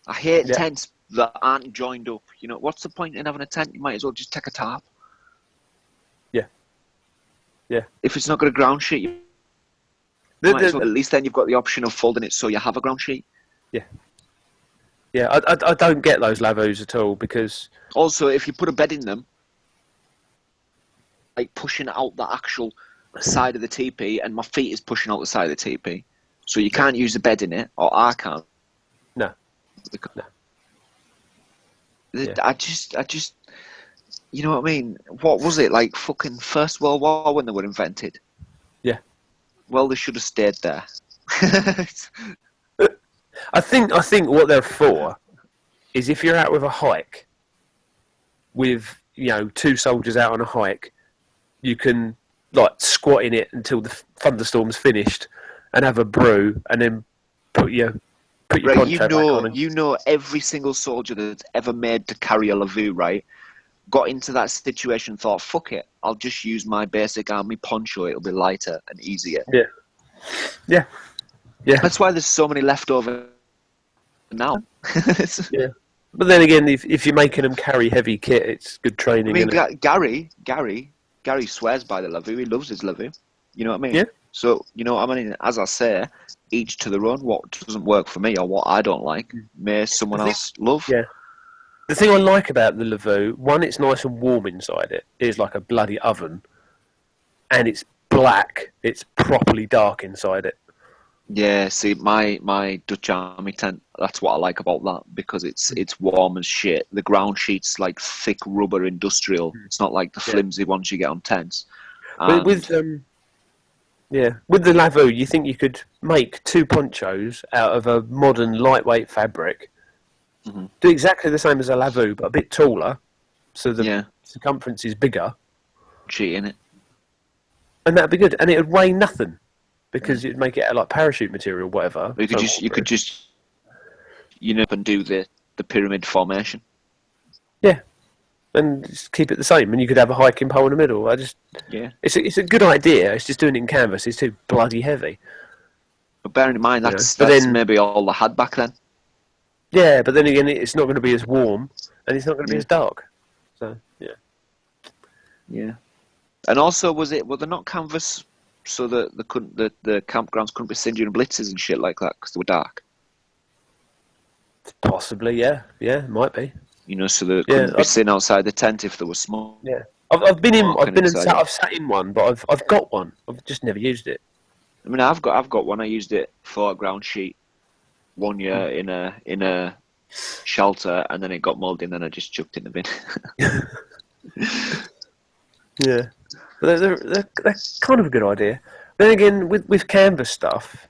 I hate tents that aren't joined up. You know, what's the point in having a tent? You might as well just take a tarp.
Yeah.
If it's not got a ground sheet, at least then you've got the option of folding it so you have a ground sheet.
Yeah. Yeah, I don't get those lavvos at all because...
Also, if you put a bed in them, like pushing out the actual side of the teepee, and my feet is pushing out the side of the teepee, so you can't use the bed in it, or I can't.
No.
Yeah. I just, you know what I mean? What was it, like fucking First World War when they were invented?
Yeah.
Well, they should have stayed there.
I think what they're for is if you're out with a hike with, 2 soldiers out on a hike, you can like squat in it until the thunderstorm's finished and have a brew and then put your put your
Right,
poncho back on. And,
you know, every single soldier that's ever made to carry a lavoo, right, got into that situation, thought, fuck it, I'll just use my basic army poncho. It'll be lighter and easier.
yeah.
That's why there's so many left over now.
Yeah. But then again, if you're making them carry heavy kit, it's good training.
I mean,
isn't it?
Gary swears by the lavoo. He loves his lavoo. You know what I mean?
Yeah.
So, you know what I mean? As I say, each to their own. What doesn't work for me or what I don't like, may someone else love.
Yeah. The thing I like about the lavoo, one, it's nice and warm inside it. It is like a bloody oven. And it's black. It's properly dark inside it.
Yeah, see, my Dutch Army tent, that's what I like about that, because it's warm as shit. The ground sheet's like thick rubber industrial. It's not like the flimsy ones you get on tents.
With the lavoo, you think you could make 2 ponchos out of a modern lightweight fabric, do exactly the same as a lavoo, but a bit taller, so the circumference is bigger.
Cheating it.
And that'd be good. And it would weigh nothing, because you'd make it out of like parachute material, whatever.
You could just and do the pyramid formation.
Yeah. And just keep it the same, and you could have a hiking pole in the middle. It's a good idea. It's just doing it in canvas. It's too bloody heavy.
But bearing in mind that's maybe all they had back then.
Yeah, but then again, it's not going to be as warm, and it's not going to be as dark. So
yeah. And also, were they not canvas so that the campgrounds couldn't be singeing blitzes and shit like that because they were dark?
Possibly, yeah, might be.
You know, so they couldn't be seen outside the tent if there was smoke.
Yeah, I've sat in one, but I've got one. I've just never used it.
I mean, I've got one. I used it for a ground sheet one year in a shelter, and then it got mouldy, and then I just chucked it in the bin.
Yeah, but they're kind of a good idea. Then again, with canvas stuff,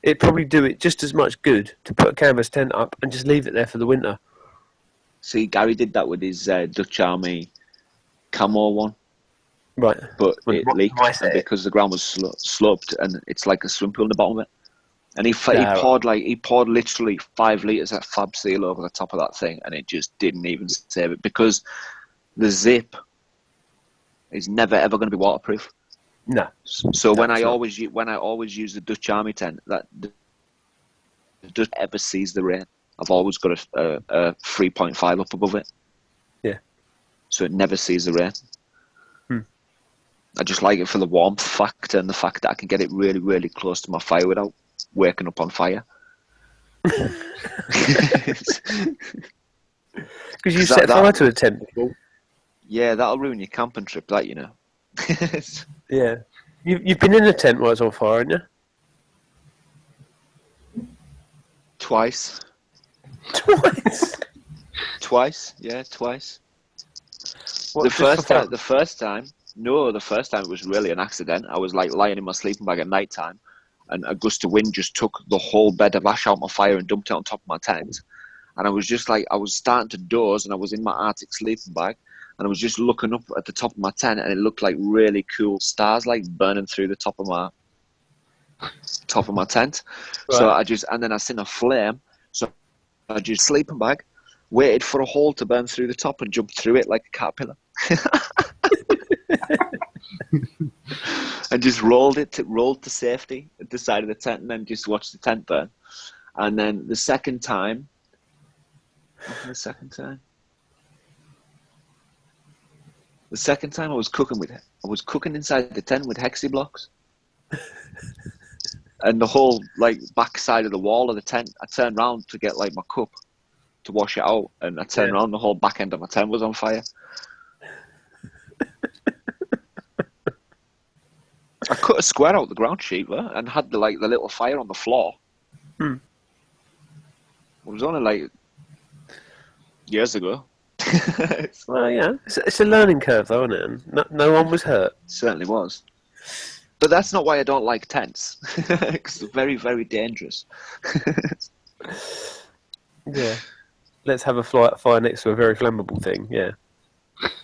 it'd probably do it just as much good to put a canvas tent up and just leave it there for the winter.
See, Gary did that with his Dutch Army camo one.
Right.
But it leaked because the ground was sloped, and it's like a swim pool in the bottom of it. And he poured literally 5 litres of Fab Seal over the top of that thing, and it just didn't even save it, because the zip is never ever going to be waterproof.
No.
So when I always use the Dutch Army tent, that doesn't ever sees the rain. I've always got a 3.5 up above it.
Yeah.
So it never sees the rain. I just like it for the warmth factor and the fact that I can get it really, really close to my fire without waking up on fire.
Because you set fire to a tent before.
Yeah, that'll ruin your camping trip, that, you know.
Yeah. You've been in a tent while it's on fire, haven't you?
Twice. Twice? Yeah, twice.
What,
the first time it was really an accident. I was like lying in my sleeping bag at night time, and a gust of wind just took the whole bed of ash out my fire and dumped it on top of my tent. And I was just like, I was starting to doze, and I was in my Arctic sleeping bag, and I was just looking up at the top of my tent, and it looked like really cool stars like burning through the top of my tent. Right. So and then I seen a flame, so I just sleeping bag, waited for a hole to burn through the top and jumped through it like a caterpillar. And just rolled to safety at the side of the tent, and then just watched the tent burn. And then the second time I was cooking inside the tent with hexi blocks. And the whole like back side of the wall of the tent, I turned around to get like my cup to wash it out, and I turned around, the whole back end of my tent was on fire. I cut a square out the ground sheet and had the little fire on the floor. It was only like years ago.
Well, yeah, it's a learning curve, though, isn't it? No one was hurt.
It certainly was. But that's not why I don't like tents, because they're very, very dangerous.
Yeah. Let's have a fire next to a very flammable thing. Yeah.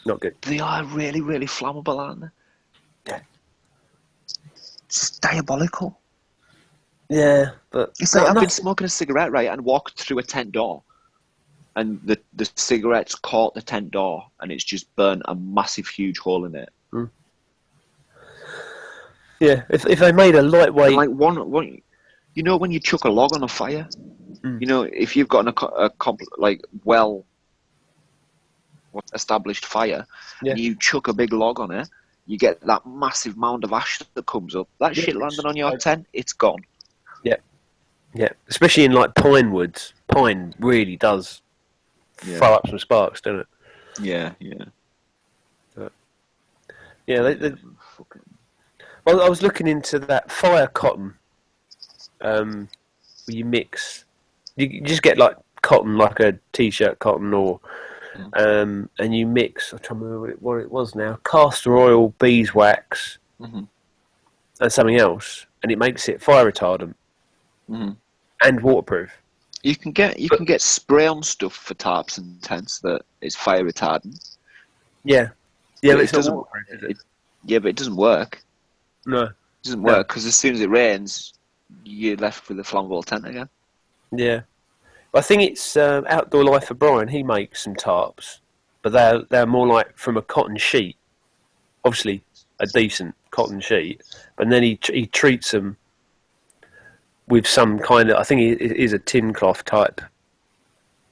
Not good.
They are really, really flammable, aren't they?
Yeah.
It's diabolical.
Yeah, but
It's like I've been
nothing-
smoking a cigarette, right, and walked through a tent door, and the cigarette's caught the tent door, and it's just burnt a massive, huge hole in it.
Yeah, if they made a lightweight,
And like one, you know, when you chuck a log on a fire, you know, if you've got well established fire,
Yeah.
and you chuck a big log on it, you get that massive mound of ash that comes up. That shit landing on your tent, it's gone.
yeah, especially in like pine woods, pine really does throw up some sparks, doesn't it?
Yeah, yeah.
Yeah, well, I was looking into that fire cotton. Where you mix, you just get like cotton, like a t-shirt cotton, or and you mix. I'm trying to remember what it was now. Castor oil, beeswax, and something else, and it makes it fire retardant and waterproof.
You can get spray on stuff for tarps and tents that is fire retardant.
Yeah, but it's not waterproof, is it?
Yeah, but it doesn't work.
No,
It doesn't work because as soon as it rains, you're left with a flammable tent again.
Yeah, I think it's Outdoor Life for Brian. He makes some tarps, but they're more like from a cotton sheet. Obviously, a decent cotton sheet, but then he treats them with some kind of. I think it is a tin cloth type.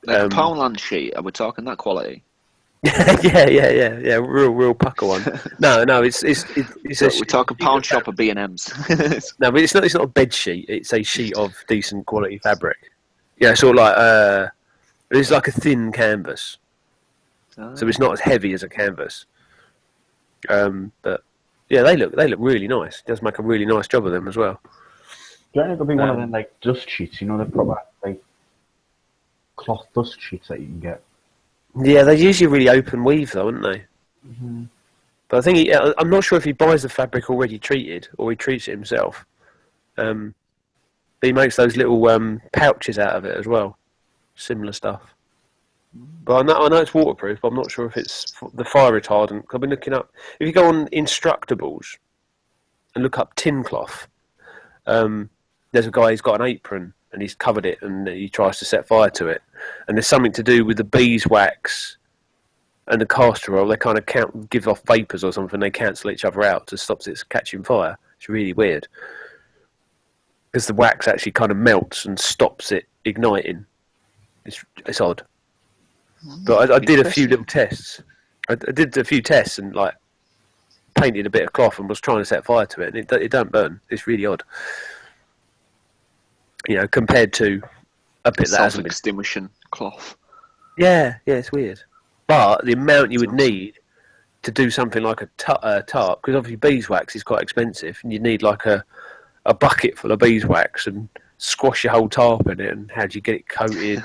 Like a Poundland sheet. Are we talking that quality?
yeah. Real pucker one. No, it's
We're talking pound shop of B&Ms.
No, but it's not a bed sheet. It's a sheet of decent quality fabric. Yeah, sort of like it's like a thin canvas, so it's not as heavy as a canvas. But yeah, they look really nice. It does make a really nice job of them as well.
Do you reckon it'll be one of them like dust sheets? You know, the proper like cloth dust sheets that you can get.
Yeah, they're usually really open weave though, aren't they? But I think I'm not sure if he buys the fabric already treated or he treats it himself. But he makes those little pouches out of it as well, similar stuff. But I know it's waterproof, but I'm not sure if it's the fire retardant. I've been looking up. If you go on Instructables and look up tin cloth, there's a guy who's got an apron and he's covered it and he tries to set fire to it. And there's something to do with the beeswax and the castor oil. They kind of give off vapours or something. They cancel each other out to stop it catching fire. It's really weird. Because the wax actually kind of melts and stops it igniting. It's odd. But I did a few little tests. I did a few tests and like painted a bit of cloth and was trying to set fire to it, and it don't burn. It's really odd. You know, compared to a bit that hasn't been
Self-extinguishing cloth.
Yeah, it's weird. But the amount you would need to do something like a tarp, because obviously beeswax is quite expensive, and you need like a bucket full of beeswax and squash your whole tarp in it, and how do you get it coated?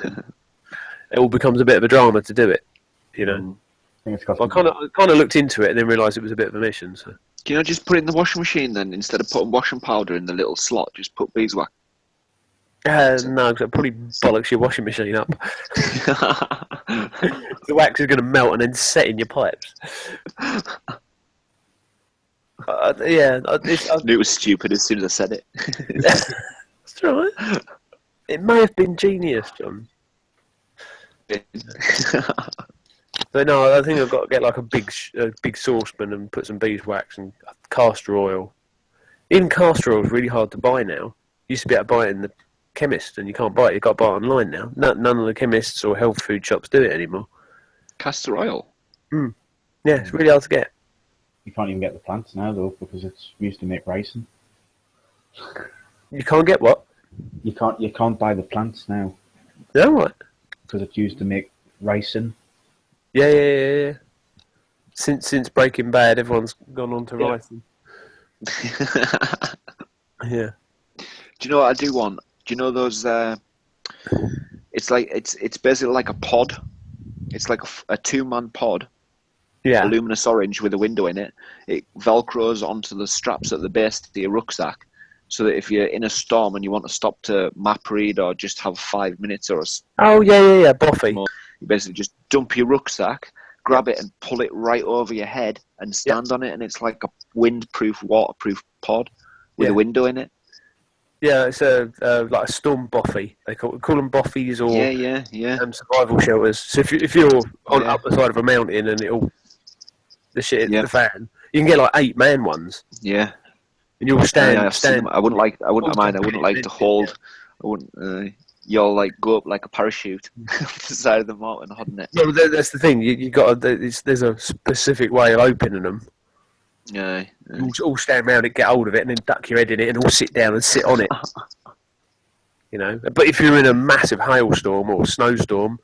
It all becomes a bit of a drama to do it, you know.
I think
I kind of looked into it and then realised it was a bit of a mission. So.
Do you know, just put it in the washing machine then, instead of putting washing powder in the little slot, just put beeswax.
No, because it probably bollocks your washing machine up. The wax is going to melt and then set in your pipes. I
knew it was stupid as soon as I said it.
That's right. It may have been genius, John. So no, I think I've got to get like a big saucepan and put some beeswax and castor oil. Even castor oil is really hard to buy now. You used to be able to buy it in the chemist, and you can't buy it. You've got to buy it online now. None of the chemists or health food shops do it anymore.
Castor oil?
Yeah, it's really hard to get.
You can't even get the plants now though, because it's used to make ricin.
You can't get what?
You can't buy the plants now.
Yeah, right.
Because it's used to make ricin.
Yeah. Since Breaking Bad, everyone's gone on to ricin. Yeah.
Do you know what I do want? Do you know those? It's like it's basically like a pod. It's like a 2-man pod.
Yeah.
Luminous orange with a window in it. It velcros onto the straps at the base of your rucksack, so that if you're in a storm and you want to stop to map read or just have 5 minutes or
yeah, Boffy.
You basically just dump your rucksack, grab it and pull it right over your head and stand on it, and it's like a windproof, waterproof pod with a window in it.
Yeah, it's like a storm boffy. They call them boffies or
Yeah.
survival shelters. So if you're on
Yeah.
up the side of a mountain and the shit hits
Yeah.
the fan, you can get like 8-man ones,
Yeah.
and you'll stand.
I've seen them. I wouldn't like to hold. I wouldn't. You'll like go up like a parachute off the side of the mountain, hadn't it?
Yeah, well, that's the thing. You got there's a specific way of opening them.
Yeah.
You all stand around it, get hold of it, and then duck your head in it, and all sit down and sit on it. You know. But if you're in a massive hailstorm or snowstorm,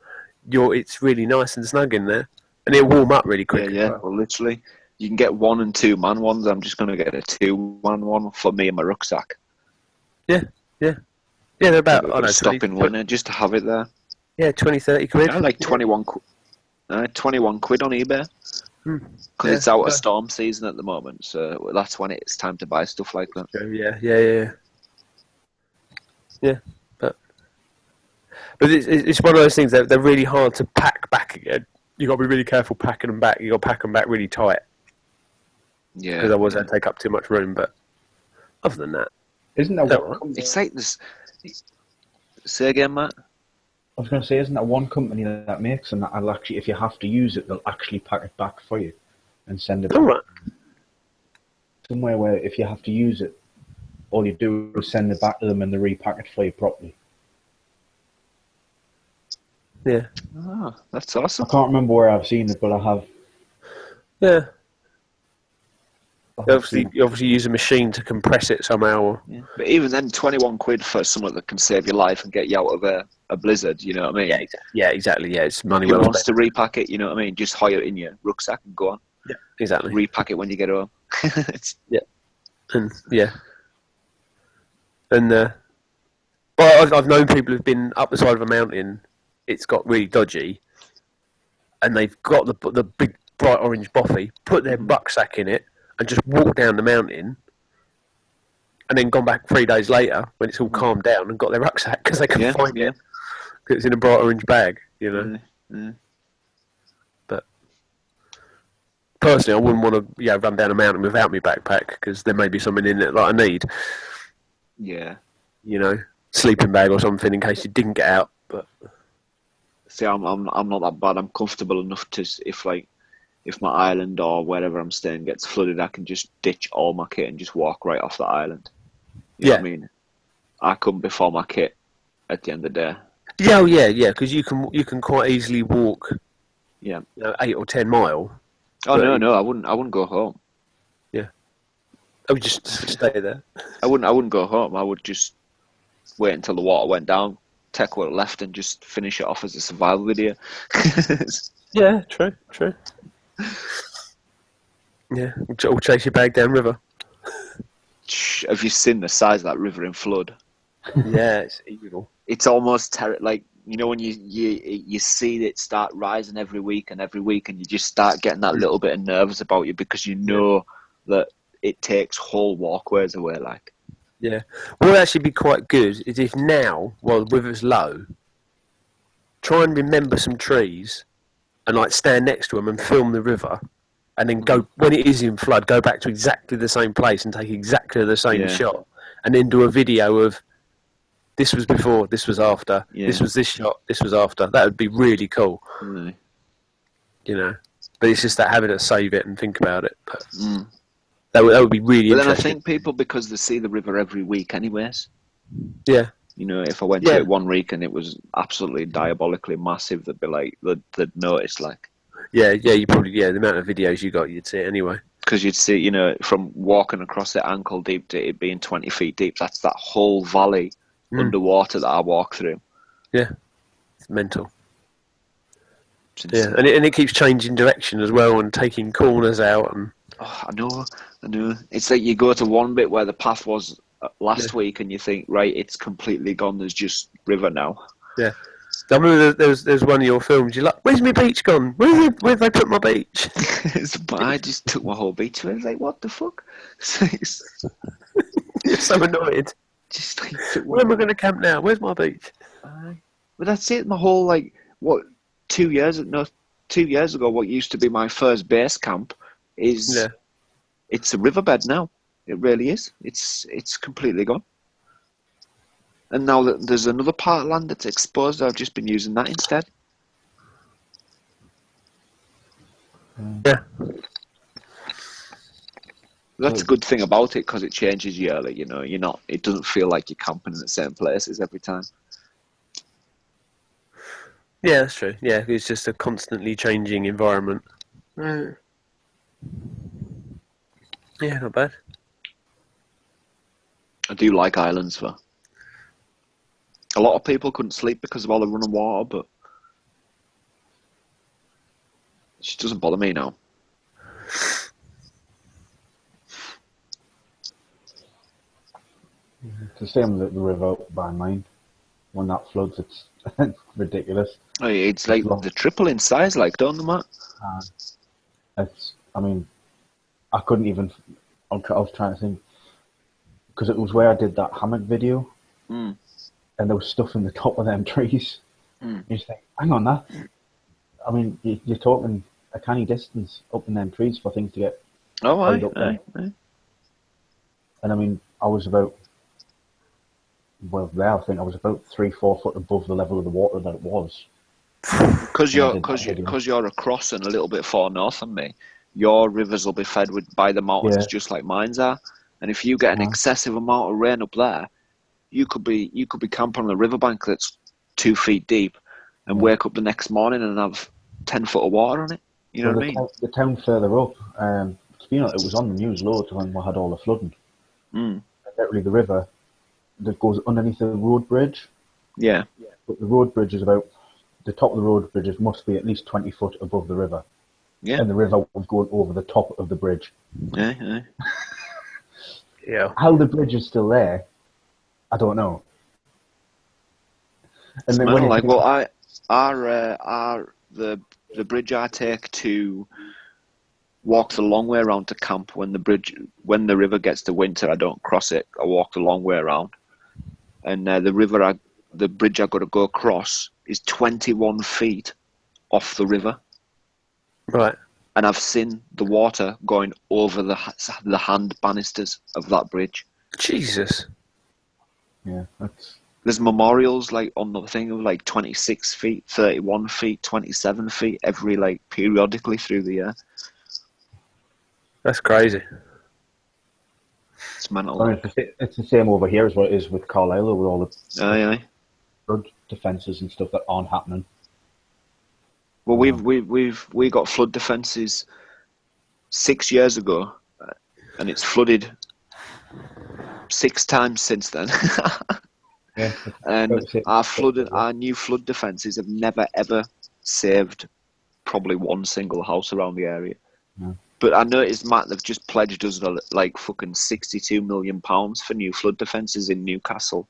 it's really nice and snug in there, and it'll warm up really quick.
Yeah. Well, literally, you can get 1 and 2 man ones. I'm just gonna get a 2-man one for me and my rucksack.
Yeah. They're about
stop in winter just to have it there.
Yeah, 20-30 quid.
I like 21 quid on eBay. Because it's out of storm season at the moment, so that's when it's time to buy stuff like that.
Yeah. But it's one of those things that they're really hard to pack back again. You got to be really careful packing them back. You got to pack them back really tight.
Yeah.
Because otherwise they take up too much room. But other than that,
isn't that
it's like this? Say again, Matt.
I was going to say, isn't that one company that makes them that will actually, if you have to use it, they'll actually pack it back for you and send it back.
Right.
Somewhere where if you have to use it, all you do is send it back to them and they repack it for you properly.
Yeah.
Oh, that's awesome.
I can't remember where I've seen it, but I have.
Yeah. You obviously use a machine to compress it somehow.
Yeah. But even then, 21 quid for something that can save your life and get you out of a blizzard, you know what I mean?
Yeah, exactly. Yeah, it's money
Who
well
wants
spent.
to repack it, you know what I mean? Just hire it in your rucksack and go on.
Yeah, exactly.
Repack it when you get home.
But I've known people who've been up the side of a mountain. It's got really dodgy, and they've got the big bright orange boffy, put their rucksack in it, and just walked down the mountain, and then gone back 3 days later when it's all calmed down and got their rucksack because they couldn't find it because it's in a bright orange bag, you know.
Yeah.
But personally, I wouldn't want to run down a mountain without my backpack because there may be something in it that I need.
Yeah.
You know, sleeping bag or something in case you didn't get out. But
see, I'm not that bad. I'm comfortable enough to if my island or wherever I'm staying gets flooded, I can just ditch all my kit and just walk right off the island. You know what I mean? I come before my kit at the end of the day.
Yeah, because you can quite easily walk.
Yeah.
8 or 10 mile.
Oh no, I wouldn't go home.
Yeah. I would just stay there.
I wouldn't go home. I would just wait until the water went down, take what left, and just finish it off as a survival video.
Yeah, true. Yeah, or chase your bag down river.
Have you seen the size of that river in flood?
Yeah, it's evil.
It's almost like, you know, when you see it start rising every week, and you just start getting that little bit of nervous about you because you know that it takes whole walkways away. Like,
yeah, what would actually be quite good is if now, while the river's low, try and remember some trees and like stand next to them and film the river, and then go when it is in flood, go back to exactly the same place and take exactly the same shot, and then do a video of this was before, this was after, this was this shot, this was after. That would be really cool.
Really?
You know, but it's just that having to save it and think about it. But that would be really interesting.
Then I think people, because they see the river every week anyways.
Yeah.
You know, if I went to it one week and it was absolutely diabolically massive, they'd be like, they'd notice, like.
Yeah, you probably, the amount of videos you got, you'd see it anyway.
Because you'd see, you know, from walking across it ankle deep to it being 20 feet deep, that's that whole valley underwater that I walk through.
Yeah, it's mental. Yeah, and it keeps changing direction as well and taking corners out. And
I know. It's like you go to one bit where the path was last week and you think, right, it's completely gone, there's just river now.
Yeah. I remember there's one of your films, you're like, where's my beach gone? Where have they put my beach?
But I just took my whole beach away. I was like, what the fuck?
You're so annoyed.
Just like,
where am I going to camp now? Where's my beach?
But that's it. My whole, like, 2 years ago, what used to be my first base camp is it's a riverbed now. It really is. It's completely gone. And now that there's another part of land that's exposed, I've just been using that instead.
Yeah.
That's a good thing about it because it changes yearly. You know, it doesn't feel like you're camping in the same places every time.
Yeah, that's true. Yeah, it's just a constantly changing environment. Yeah, not bad.
I do like islands, though. A lot of people couldn't sleep because of all the running water, but it just doesn't bother me now.
It's the same with the river by mine. When that floods, it's ridiculous.
Oh, yeah, it's like the triple in size, like, don't they, Matt?
I mean, I couldn't even. I was trying to think because it was where I did that hammock video, and there was stuff in the top of them trees. You just think, hang on, that. I mean, you're talking a canny distance up in them trees for things to get held up there.
Aye.
And I mean, I was about. Well, there I think I was about 3-4 foot above the level of the water that it was.
Because you're across and a little bit far north than me, your rivers will be fed by the mountains just like mine's are. And if you get an excessive amount of rain up there, you could be camping on a riverbank that's 2 feet deep, and wake up the next morning and have 10 foot of water on it. You know what I mean?
The town further up, it was on the news loads when we had all the flooding. Literally the river that goes underneath the road bridge.
Yeah.
But the road bridge is about, the top of the road bridges must be at least 20 foot above the river.
Yeah.
And the river was going over the top of the bridge.
Yeah.
Yeah.
How the bridge is still there, I don't know. And then the bridge I take to walk the long way around to camp when the river gets to winter, I don't cross it. I walk the long way around. And the bridge I've got to go across is 21 feet off the river.
Right.
And I've seen the water going over the hand banisters of that bridge.
Jesus.
Yeah,
there's memorials like on the thing of like 26 feet, 31 feet, 27 feet every like periodically through the year.
That's crazy.
It's mental.
I mean, it's the same over here as what it is with Carlisle with all the
Aye.
flood defences and stuff that aren't happening.
Well, we got flood defences 6 years ago, and it's flooded 6 times since then.
Yeah,
and our new flood defences have never ever saved probably one single house around the area.
No.
But I noticed, Matt, they've just pledged us like fucking £62 million for new flood defences in Newcastle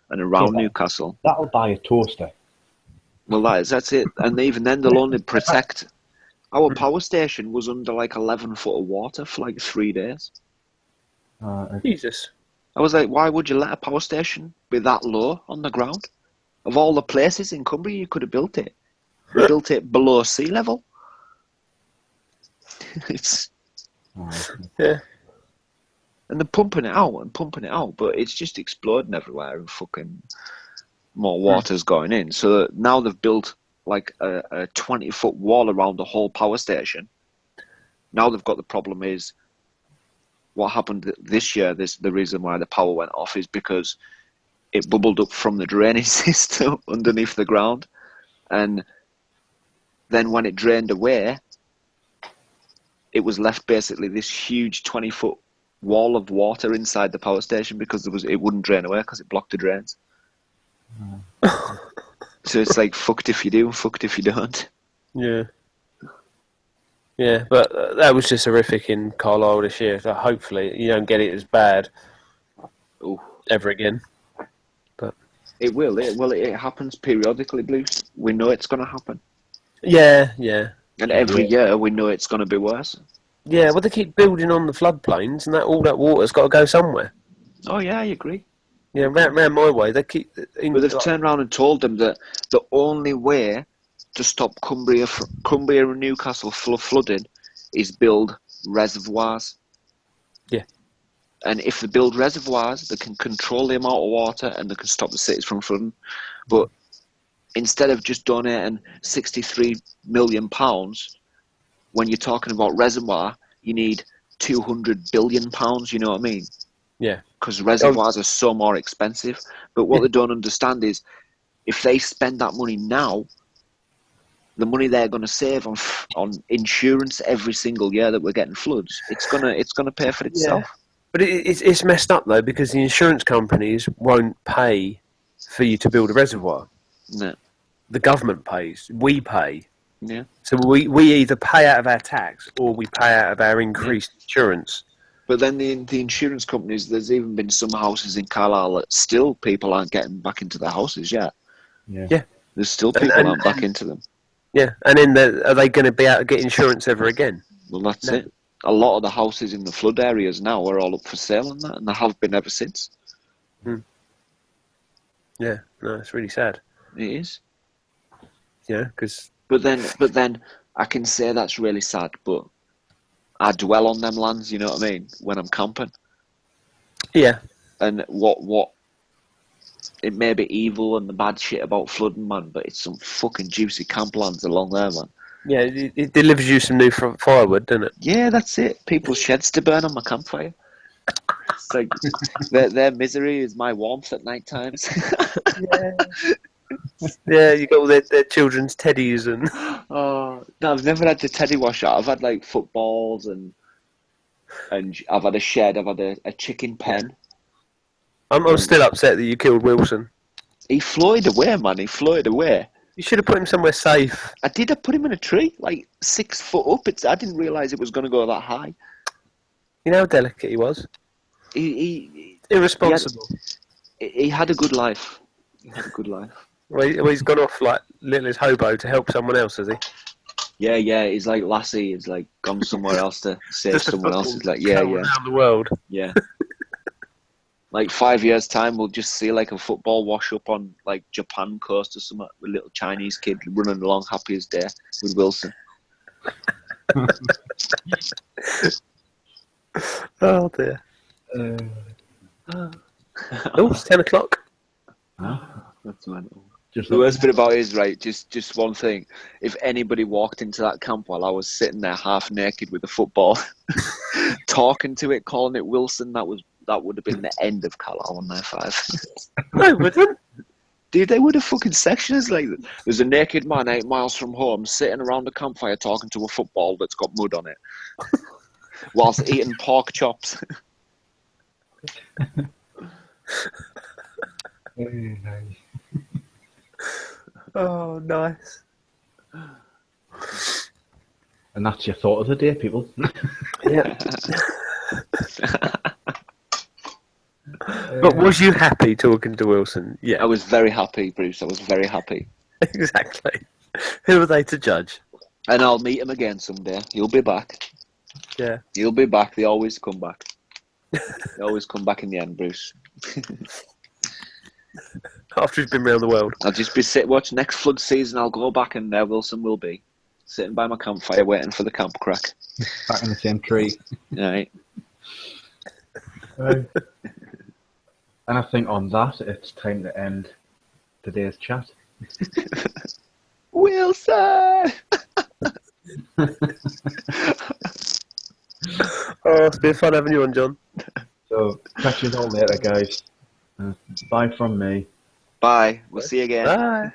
and around Newcastle.
That'll buy a toaster.
Well, that's it. And even then, they'll only protect. Our power station was under like 11 foot of water for like 3 days.
Jesus.
I was like, why would you let a power station be that low on the ground? Of all the places in Cumbria you could have built it, we built it below sea level.
Yeah.
And they're pumping it out, but it's just exploding everywhere and fucking more water's going in. So now they've built like a 20-foot wall around the whole power station. Now they've got the problem is what happened this year, the reason why the power went off is because it bubbled up from the drainage system underneath the ground. And then when it drained away, it was left basically this huge 20-foot wall of water inside the power station because it wouldn't drain away because it blocked the drains. So it's like fucked if you do and fucked if you don't.
Yeah. Yeah, but that was just horrific in Carlisle this year. So hopefully you don't get it as bad ever again. But
it will. It happens periodically, Blues. We know it's going to happen.
Yeah.
And every year we know it's going to be worse.
Yeah, well, they keep building on the floodplains, and all that water's got to go somewhere.
Oh yeah, I agree.
Yeah, round my way, they keep.
But they've turned around and told them that the only way to stop Cumbria and Newcastle flooding is build reservoirs.
Yeah.
And if they build reservoirs, they can control the amount of water and they can stop the cities from flooding. But instead of just donating £63 million, when you're talking about reservoir, you need £200 billion, you know what I mean?
Yeah.
Because reservoirs are so more expensive. But what they don't understand is, if they spend that money now, the money they're going to save on insurance every single year that we're getting floods, it's gonna pay for itself.
Yeah. But it's messed up though, because the insurance companies won't pay for you to build a reservoir.
No.
The government pays. We pay.
Yeah.
So we either pay out of our tax or we pay out of our increased insurance.
But then the insurance companies, there's even been some houses in Carlisle that still people aren't getting back into their houses yet.
Yeah.
There's still people aren't back into them.
Yeah, and then are they going to be able to get insurance ever again?
Well, that's it. A lot of the houses in the flood areas now are all up for sale and that, and they have been ever since.
Yeah, no, it's really sad.
It is.
Yeah, because...
But then I can say that's really sad, but I dwell on them lands, you know what I mean, when I'm camping.
Yeah.
And what it may be evil and the bad shit about flooding, man, but it's some fucking juicy camp lands along there, man.
Yeah, it delivers you some new firewood, doesn't it?
Yeah, that's it. People's sheds to burn on my campfire. It's like their misery is my warmth at night times.
Yeah, you got all their children's teddies and...
Oh, no, I've never had the teddy wash out. I've had like footballs and I've had a shed. I've had a chicken pen.
I'm still upset that you killed Wilson.
He floated away, man. He floated away.
You should have put him somewhere safe.
I did. I put him in a tree, like 6 foot up. I didn't realise it was going to go that high.
You know how delicate he was?
He
Irresponsible.
He had a good life. He had a good life.
Well, he's gone off like little as hobo to help someone else, has he?
Yeah. He's like Lassie. He's like gone somewhere else to save someone else. He's like, yeah.
Around the world.
Yeah. Like 5 years' time, we'll just see like a football wash up on like Japan coast or something with a little Chinese kid running along happy as day with Wilson.
Oh dear. It's 10 o'clock.
That's mental.
Just
The worst bit about it is, right, just one thing. If anybody walked into that camp while I was sitting there half naked with a football, talking to it, calling it Wilson, that would have been the end of Carlisle on their 5.
No, it wouldn't.
Dude, they would have fucking sections like that. There's a naked man 8 miles from home sitting around a campfire talking to a football that's got mud on it whilst eating pork chops.
Very nice.
Oh, nice.
And that's your thought of the day, people.
Yeah. But was you happy talking to Wilson? Yeah.
I was very happy, Bruce. I was very happy.
Exactly. Who are they to judge?
And I'll meet him again someday. He'll be back.
Yeah.
He'll be back. They always come back. They always come back in the end, Bruce.
After he's been around the world.
I'll just be watching next flood season. I'll go back and there Wilson will be sitting by my campfire waiting for the camp crack.
Back in the same tree.
Right.
And I think on that, it's time to end today's chat.
Wilson!
Oh, it's been fun having you on, John.
So, catch you all later, guys. Bye from me.
Bye. We'll see you again.
Bye.